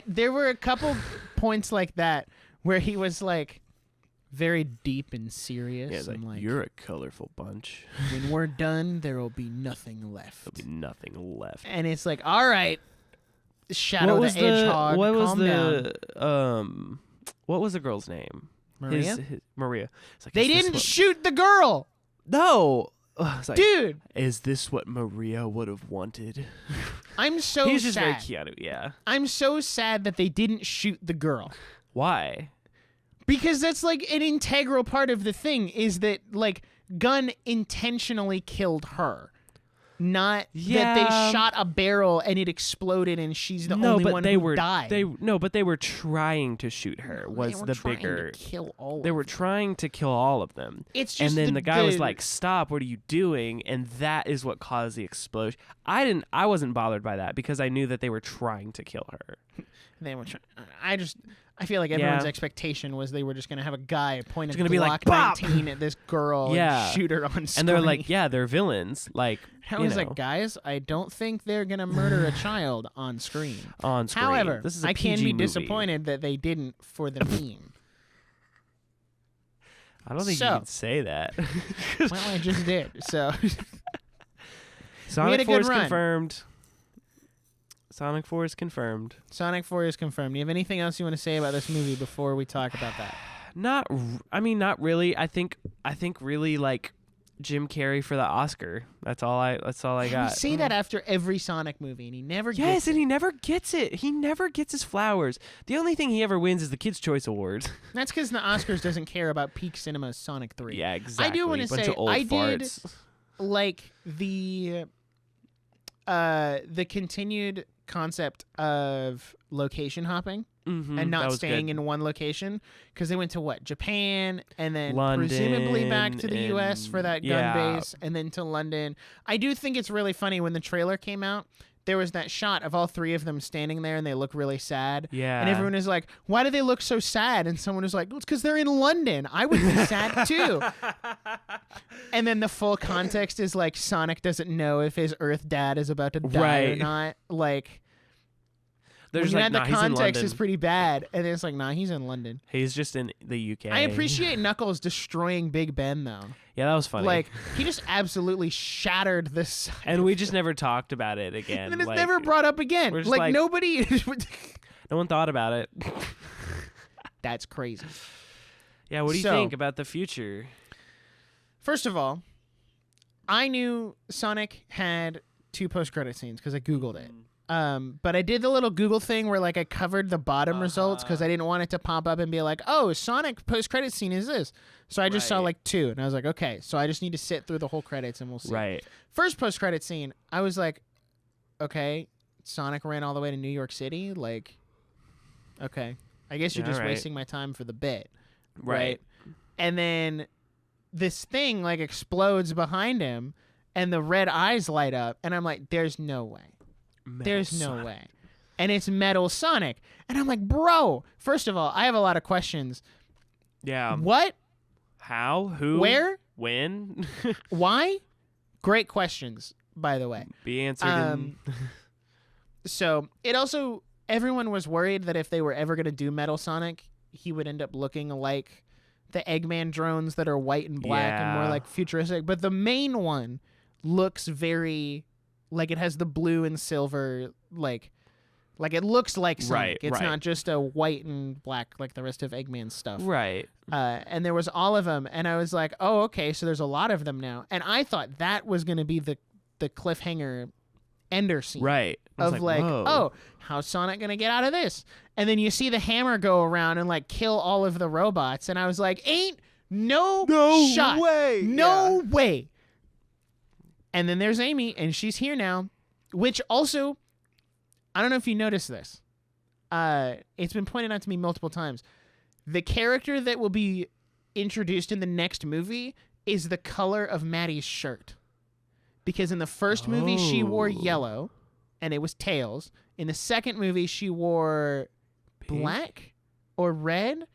There were a couple points like that where he was like very deep and serious. Yeah, and like, you're a colorful bunch. When we're done, there will be nothing left. There'll be nothing left. And it's like, all right, Shadow the Hedgehog, calm down. What was the girl's name? Maria? Maria. It's like, they didn't shoot the girl. No. Like, dude. Is this what Maria would have wanted? I'm so He's just sad. very Keanu, yeah. I'm so sad that they didn't shoot the girl. Why? Because that's like an integral part of the thing, is that like Gunn intentionally killed her. Not that they shot a barrel and it exploded and she's the only one who died. But they were trying to shoot her. Was the bigger? They were trying to kill all of them. It's just, and then the guy was like, "Stop! What are you doing?" And that is what caused the explosion. I wasn't bothered by that because I knew that they were trying to kill her. They were trying. I feel like everyone's expectation was they were just going to have a guy point a Glock 19 at this girl and shoot her on screen. And they're like, they're villains. Like, I was like, guys, I don't think they're going to murder a child on screen. However, this is a I PG can be movie. disappointed that they didn't for the meme. I don't think you can say that. Well, I just did. So Sonic 4 is confirmed. Sonic 4 is confirmed. Sonic 4 is confirmed. Do you have anything else you want to say about this movie before we talk about that? Not really. I think really like Jim Carrey for the Oscar. That's all I got. You say that after every Sonic movie, and he never gets it. Yes, and he never gets it. He never gets his flowers. The only thing he ever wins is the Kids' Choice Award. That's because the Oscars doesn't care about peak cinema's Sonic 3. Yeah, exactly. I do want to say, I did like the continued concept of location hopping and not staying in one location, because they went to what, Japan, and then London, presumably back to the US for that gun base, and then to London. I do think it's really funny when the trailer came out. There was that shot of all three of them standing there, and they look really sad. Yeah. And everyone is like, why do they look so sad? And someone was like, well, it's because they're in London. I would be sad too. And then the full context is like Sonic doesn't know if his Earth dad is about to die or not. Like, there's when you like, had the context is pretty bad. And it's like, nah, he's in London. He's just in the UK. I appreciate Knuckles destroying Big Ben, though. Yeah, that was funny. Like, he just absolutely shattered this. And we just never talked about it again. And it's like, never brought up again. Like nobody. No one thought about it. That's crazy. Yeah, what do you think about the future? First of all, I knew Sonic had 2 post-credit scenes because I Googled it. But I did the little Google thing where like I covered the bottom results because I didn't want it to pop up and be like, oh, Sonic post-credit scene is this. So I just saw like 2, and I was like, okay, so I just need to sit through the whole credits and we'll see. Right. First post-credit scene, I was like, okay, Sonic ran all the way to New York City? Like, okay. I guess you're just wasting my time for the bit. Right. And then this thing like explodes behind him and the red eyes light up, and I'm like, there's no way. There's no way. And it's Metal Sonic. And I'm like, bro, first of all, I have a lot of questions. Yeah. What? How? Who? Where? When? Why? Great questions, by the way. Be answered. So it also, everyone was worried that if they were ever going to do Metal Sonic, he would end up looking like the Eggman drones that are white and black and more like futuristic. But the main one looks very... like it has the blue and silver, like it looks like Sonic. It's not just a white and black like the rest of Eggman's stuff. Right. And there was all of them, and I was like, oh, okay, so there's a lot of them now. And I thought that was going to be the cliffhanger ender scene. Right. Of like, oh, how's Sonic going to get out of this? And then you see the hammer go around and like kill all of the robots. And I was like, ain't no shot. Way. No way. And then there's Amy, and she's here now, which also, I don't know if you noticed this. It's been pointed out to me multiple times. The character that will be introduced in the next movie is the color of Maddie's shirt. Because in the first movie, she wore yellow, and it was Tails. In the second movie, she wore black or red,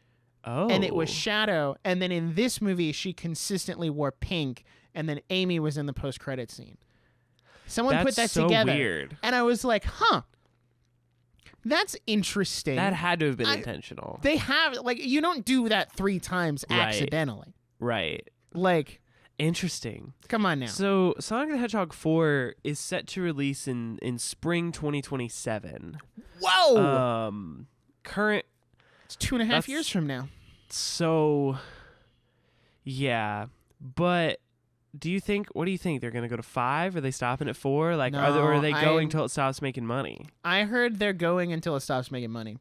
and it was Shadow. And then in this movie, she consistently wore pink. And then Amy was in the post-credit scene. Someone put that together. Weird. And I was like, huh. That's interesting. That had to have been intentional. They have, like, you don't do that 3 times accidentally. Right. Like. Interesting. Come on now. So Sonic the Hedgehog 4 is set to release in spring 2027. Whoa! Current. It's 2.5 years from now. So, yeah. But... what do you think they're going to go to 5? Are they stopping at 4? Like, no, are they going until it stops making money? I heard they're going until it stops making money,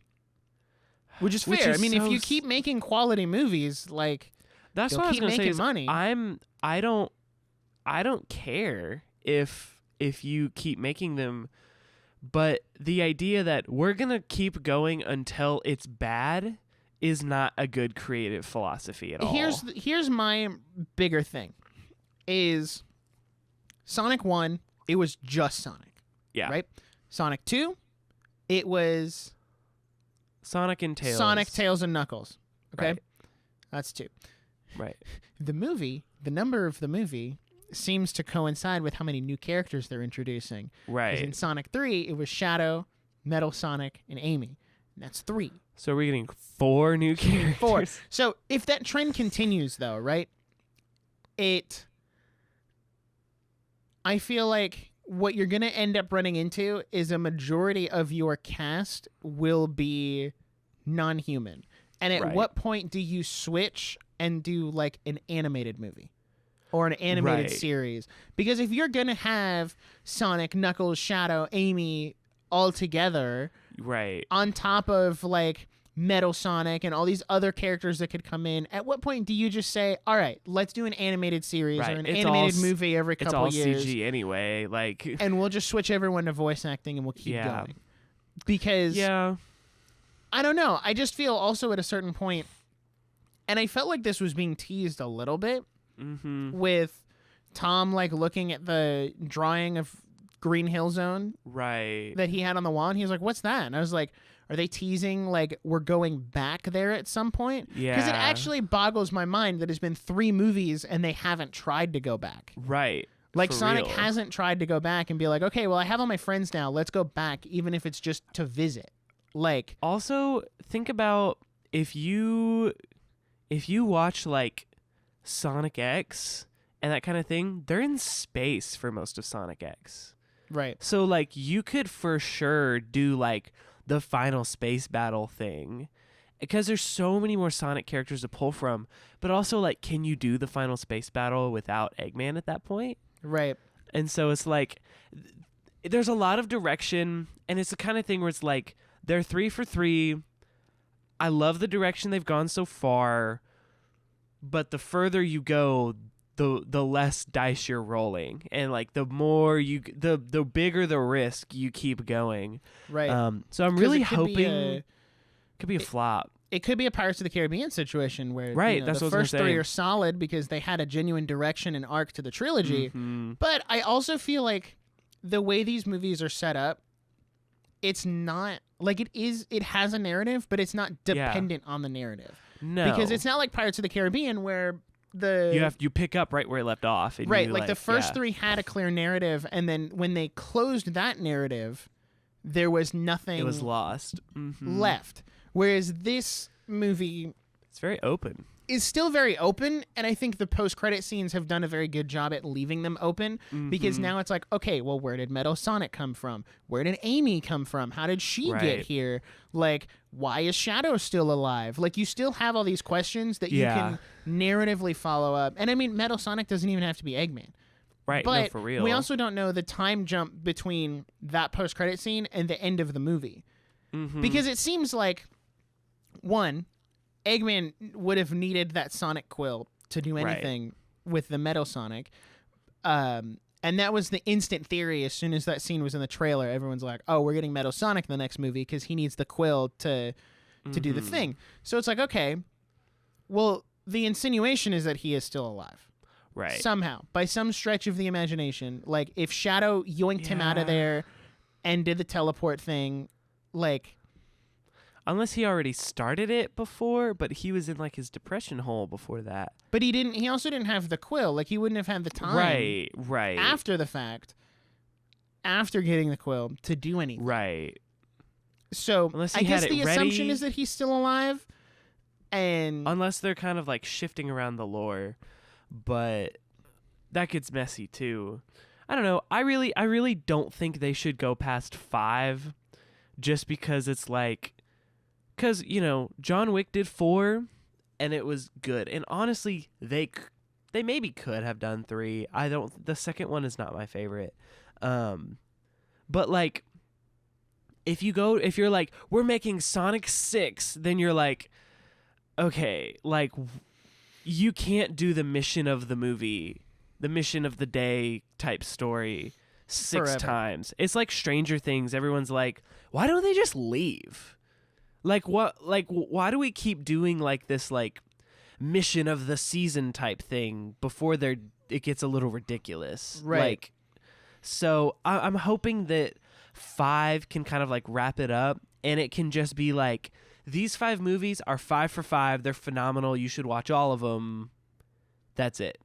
which is fair. I mean, if you keep making quality movies, like that's what I was going to say. Money. I don't care if you keep making them, but the idea that we're going to keep going until it's bad is not a good creative philosophy at all. Here's my bigger thing. Is Sonic 1, it was just Sonic. Yeah. Right? Sonic 2, it was Sonic and Tails. Sonic, Tails, and Knuckles. Okay? Right. That's 2. Right. The number of the movie seems to coincide with how many new characters they're introducing. Right. In Sonic 3, it was Shadow, Metal Sonic, and Amy. And that's 3. So we're getting 4 new characters. 4. So if that trend continues, though, right? I feel like what you're going to end up running into is a majority of your cast will be non-human. And at what point do you switch and do like an animated movie or an animated series? Because if you're going to have Sonic, Knuckles, Shadow, Amy all together on top of like Metal Sonic and all these other characters that could come in, at what point do you just say, all right, let's do an animated series or an animated movie every couple years? It's all CG anyway. And we'll just switch everyone to voice acting and we'll keep going. Because, I don't know. I just feel also at a certain point, and I felt like this was being teased a little bit with Tom looking at the drawing of Green Hill Zone that he had on the wall, and he was like, what's that? And I was like, are they teasing we're going back there at some point? Yeah. Because it actually boggles my mind that it's been 3 movies and they haven't tried to go back. Right. Sonic hasn't tried to go back and be like, okay, well, I have all my friends now. Let's go back, even if it's just to visit. Also, think about if you watch Sonic X and that kind of thing, they're in space for most of Sonic X. Right. So you could for sure do the final space battle thing, because there's so many more Sonic characters to pull from. But also can you do the final space battle without Eggman at that point? Right. And so it's there's a lot of direction, and it's the kind of thing where it's they're 3 for 3. I love the direction they've gone so far, but the further you go, the less dice you're rolling, and the more the bigger the risk you keep going. Right. So I'm really hoping it could be a flop. It could be a Pirates of the Caribbean situation where that's the what I was first 3 are solid because they had a genuine direction and arc to the trilogy. But I also feel like the way these movies are set up, it's not it has a narrative, but it's not dependent on the narrative. No. Because it's not like Pirates of the Caribbean where you pick up right where it left off. And right, the first 3 had a clear narrative, and then when they closed that narrative, there was nothing. It was lost. Left. Whereas this movie, it's very open. Is still very open, and I think the post-credit scenes have done a very good job at leaving them open, because now it's okay, well, where did Metal Sonic come from? Where did Amy come from? How did she get here? Why is Shadow still alive? You still have all these questions that you can narratively follow up. And I mean, Metal Sonic doesn't even have to be Eggman. Right, but no, for real. We also don't know the time jump between that post-credit scene and the end of the movie. Because it seems one, Eggman would have needed that Sonic quill to do anything with the Metal Sonic. And that was the instant theory. As soon as that scene was in the trailer, everyone's like, oh, we're getting Metal Sonic in the next movie because he needs the quill to do the thing. So it's okay, well, the insinuation is that he is still alive. Right. Somehow, by some stretch of the imagination. If Shadow yoinked him out of there and did the teleport thing, unless he already started it before, but he was in his depression hole before that. But he didn't. He also didn't have the quill. He wouldn't have had the time. Right. After the fact, after getting the quill, to do anything. Right. So I guess the assumption ready, is that he's still alive, and unless they're kind of shifting around the lore, but that gets messy too. I don't know. I really don't think they should go past 5, just because it's because, John Wick did 4, and it was good. And honestly, they maybe could have done 3. The second one is not my favorite. But if you're we're making Sonic 6, then you're okay, you can't do the mission of the movie, the mission of the day type story 6 times. It's like Stranger Things. Everyone's why don't they just leave? Why do we keep doing this mission of the season type thing before it gets a little ridiculous? Right. So I'm hoping that 5 can kind of wrap it up, and it can just be these 5 movies are 5 for 5. They're phenomenal. You should watch all of them. That's it.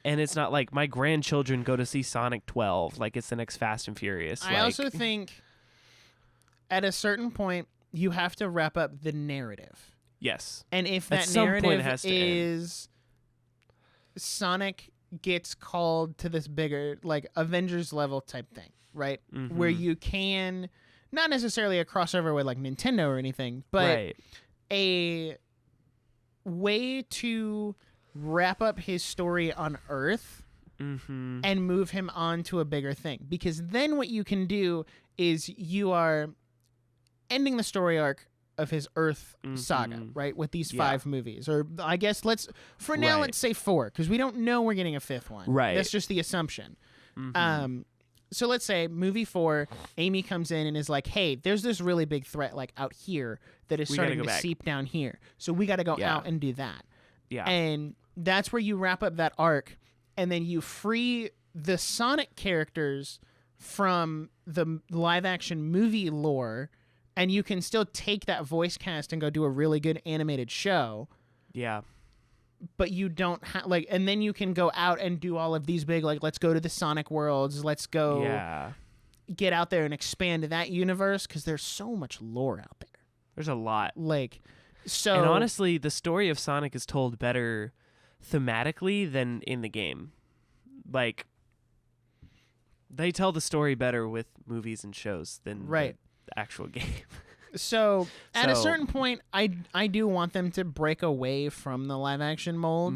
And it's not my grandchildren go to see Sonic 12 it's the next Fast and Furious. I also think at a certain point, you have to wrap up the narrative. Yes. And if that narrative is Sonic gets called to this bigger, Avengers level type thing, right? Where you can, not necessarily a crossover with Nintendo or anything, but a way to wrap up his story on Earth and move him on to a bigger thing. Because then what you can do is you are ending the story arc of his Earth saga, right? With these 5 movies, or I guess let's say 4, because we don't know we're getting a 5th one. Right. That's just the assumption. So let's say movie 4, Amy comes in and is like, hey, there's this really big threat like out here that is starting to seep down here. So we got to go out and do that. Yeah. And that's where you wrap up that arc, and then you free the Sonic characters from the live action movie lore, and you can still take that voice cast and go do a really good animated show. Yeah. But you don't have and then you can go out and do all of these big let's go to the Sonic worlds, let's go get out there and expand that universe, because there's so much lore out there. There's a lot. So, and honestly, the story of Sonic is told better thematically than in the game. They tell the story better with movies and shows than the actual game. So at a certain point, I do want them to break away from the live action mold,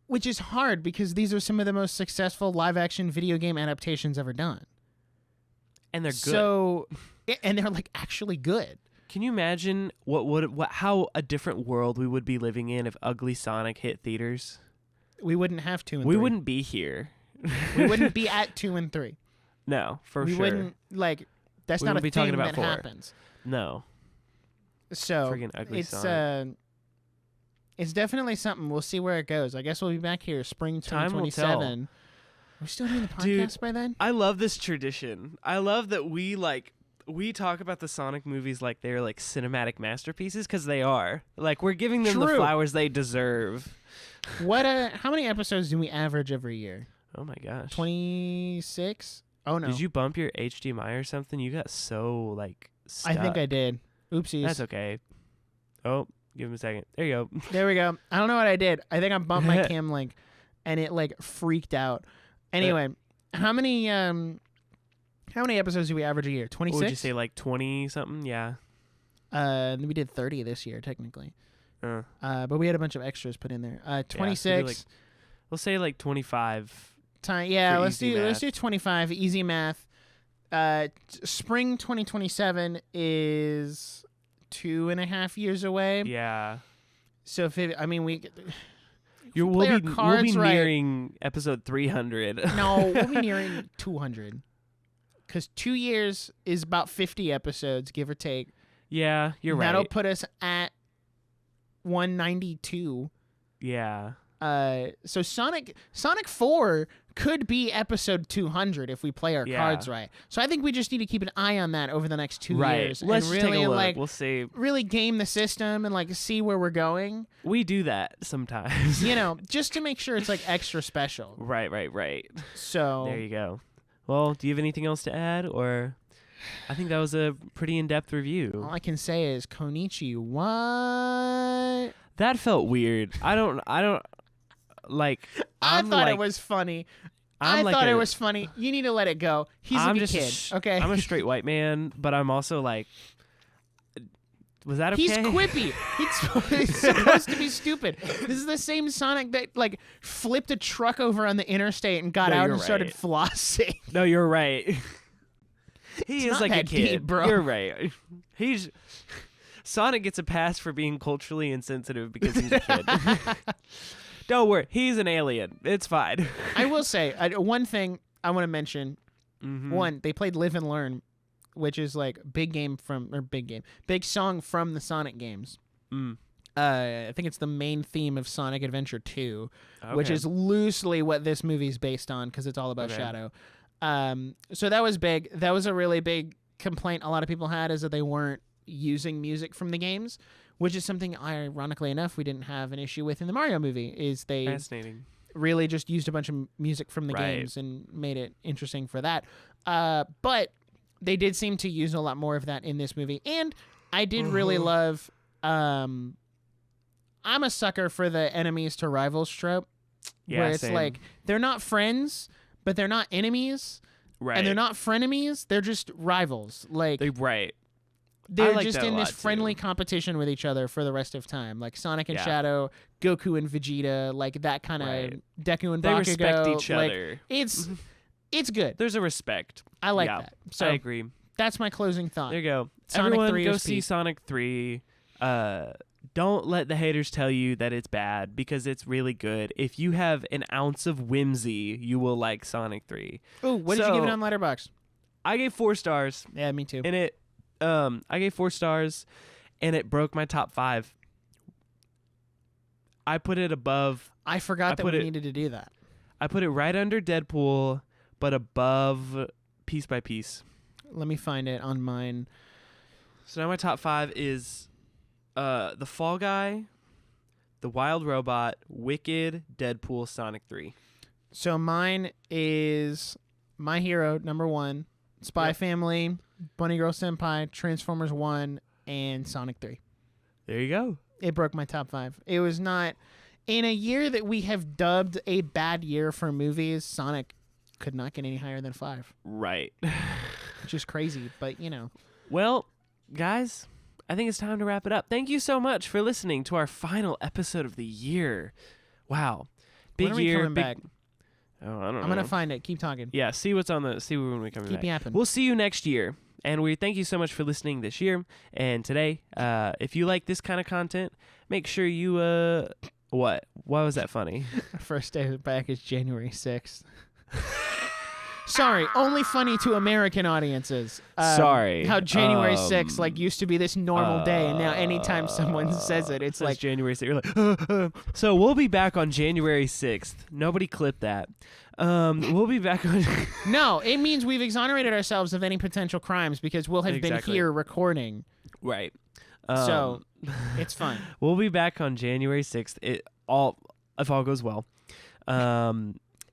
which is hard because these are some of the most successful live action video game adaptations ever done. And they're good. So, and they're actually good. Can you imagine how a different world we would be living in if Ugly Sonic hit theaters? We wouldn't have 2 and 3. We wouldn't be here. We wouldn't be at 2 and 3. No, for sure. We wouldn't That's not a be thing talking about that 4. happens. No. So friggin' Ugly Sonic. It's definitely something. We'll see where it goes. I guess we'll be back here spring 2027. Time will tell. We're still doing the podcast Dude, by then? I love this tradition. I love that we talk about the Sonic movies like they're cinematic masterpieces, because they are. We're giving them the flowers they deserve. How many episodes do we average every year? Oh my gosh. 26? Oh no. Did you bump your HDMI or something? You got so stuck. I think I did. Oopsies. That's okay. Oh, give him a second. There you go. There we go. I don't know what I did. I think I bumped my cam link and it freaked out. Anyway, how many episodes do we average a year? 26? Would you say 20 something? Yeah. We did 30 this year technically. But we had a bunch of extras put in there. 26. Yeah, so we'll say 25. Let's do 25. Easy math. Spring 2027 is 2.5 years away. Yeah. So we'll be nearing episode 300. No, we'll be nearing 200. Because 2 years is about 50 episodes, give or take. Yeah, you're right. That'll put us at 192. Yeah. So Sonic 4 could be episode 200 if we play our cards right. So I think we just need to keep an eye on that over the next 2 years. Let's and really take a look. We'll see. Really game the system and see where we're going. We do that sometimes. Just to make sure it's extra special. Right. So there you go. Well, do you have anything else to add, or? I think that was a pretty in-depth review. All I can say is Konichi, what? That felt weird. I thought it was funny. I thought it was funny. You need to let it go. He's a good kid, okay? I'm a straight white man, but I'm also was that okay? He's quippy. He's supposed to be stupid. This is the same Sonic that flipped a truck over on the interstate and got out and started flossing. No, you're right. He is a kid, deep, bro. You're right. Sonic gets a pass for being culturally insensitive because he's a kid. Don't worry, he's an alien. It's fine. I will say one thing I want to mention. One, they played "Live and Learn," which is big song from the Sonic games. I think it's the main theme of Sonic Adventure 2, which is loosely what this movie's based on because it's all about Shadow. So that was big. That was a really big complaint a lot of people had, is that they weren't using music from the games, which is something, ironically enough, we didn't have an issue with in the Mario movie. Is they Fascinating. Really just used a bunch of music from the games and made it interesting for that. But they did seem to use a lot more of that in this movie, and I did really love. I'm a sucker for the enemies to rivals trope, where it's same. They're not friends, but they're not enemies, and they're not frenemies. They're just rivals. They're just in this friendly competition with each other for the rest of time. Sonic and Shadow, Goku and Vegeta, that kind of Deku and Bakugo. They respect each other. It's good. There's a respect. I like that. So I agree. That's my closing thought. There you go. Sonic Everyone 3 go is see peak. Sonic 3. Don't let the haters tell you that it's bad because it's really good. If you have an ounce of whimsy, you will like Sonic 3. Ooh, what did you give it on Letterboxd? I gave 4 stars. Yeah, me too. And I gave 4 stars, and it broke my top 5. I put it above. I forgot that we needed to do that. I put it right under Deadpool, but above Piece by Piece. Let me find it on mine. So now my top 5 is The Fall Guy, The Wild Robot, Wicked, Deadpool, Sonic 3. So mine is My Hero, number 1, Spy Family, Bunny Girl Senpai, Transformers 1, and Sonic 3. There you go. It broke my top 5. It was not... In a year that we have dubbed a bad year for movies, Sonic could not get any higher than 5. Right. Which is crazy, but you know. Well, guys, I think it's time to wrap it up. Thank you so much for listening to our final episode of the year. Wow. Big when are we year. coming back? Oh, I don't know. I'm going to find it. Keep talking. Yeah, see what's on see when we come back. Keep yapping. We'll see you next year. And we thank you so much for listening this year and today. If you like this kind of content, make sure you what? Why was that funny? First day back is January 6th. Sorry, only funny to American audiences. Sorry. How January 6th used to be this normal day, and now anytime someone says it, it's like January 6th. You're like, So we'll be back on January 6th. Nobody clip that. We'll be back on. No, it means we've exonerated ourselves of any potential crimes because we'll have been here recording. Right. So it's fine. We'll be back on January 6th. If all goes well.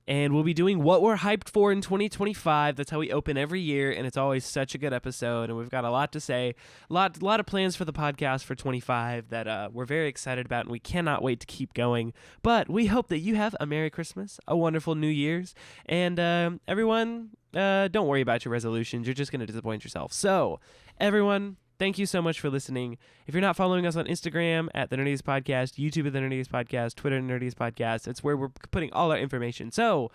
And we'll be doing what we're hyped for in 2025. That's how we open every year, and it's always such a good episode. And we've got a lot to say, a lot of plans for the podcast for 25 that we're very excited about, and we cannot wait to keep going. But we hope that you have a Merry Christmas, a wonderful New Year's, and everyone, don't worry about your resolutions. You're just going to disappoint yourself. So, everyone, thank you so much for listening. If you're not following us on Instagram at The Nerdiest Podcast, YouTube at The Nerdiest Podcast, Twitter at Nerdiest Podcast, it's where we're putting all our information. So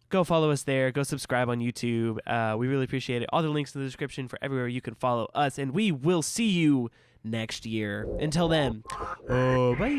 go follow us there. Go subscribe on YouTube. We really appreciate it. All the links in the description for everywhere you can follow us, and we will see you next year. Until then, bye.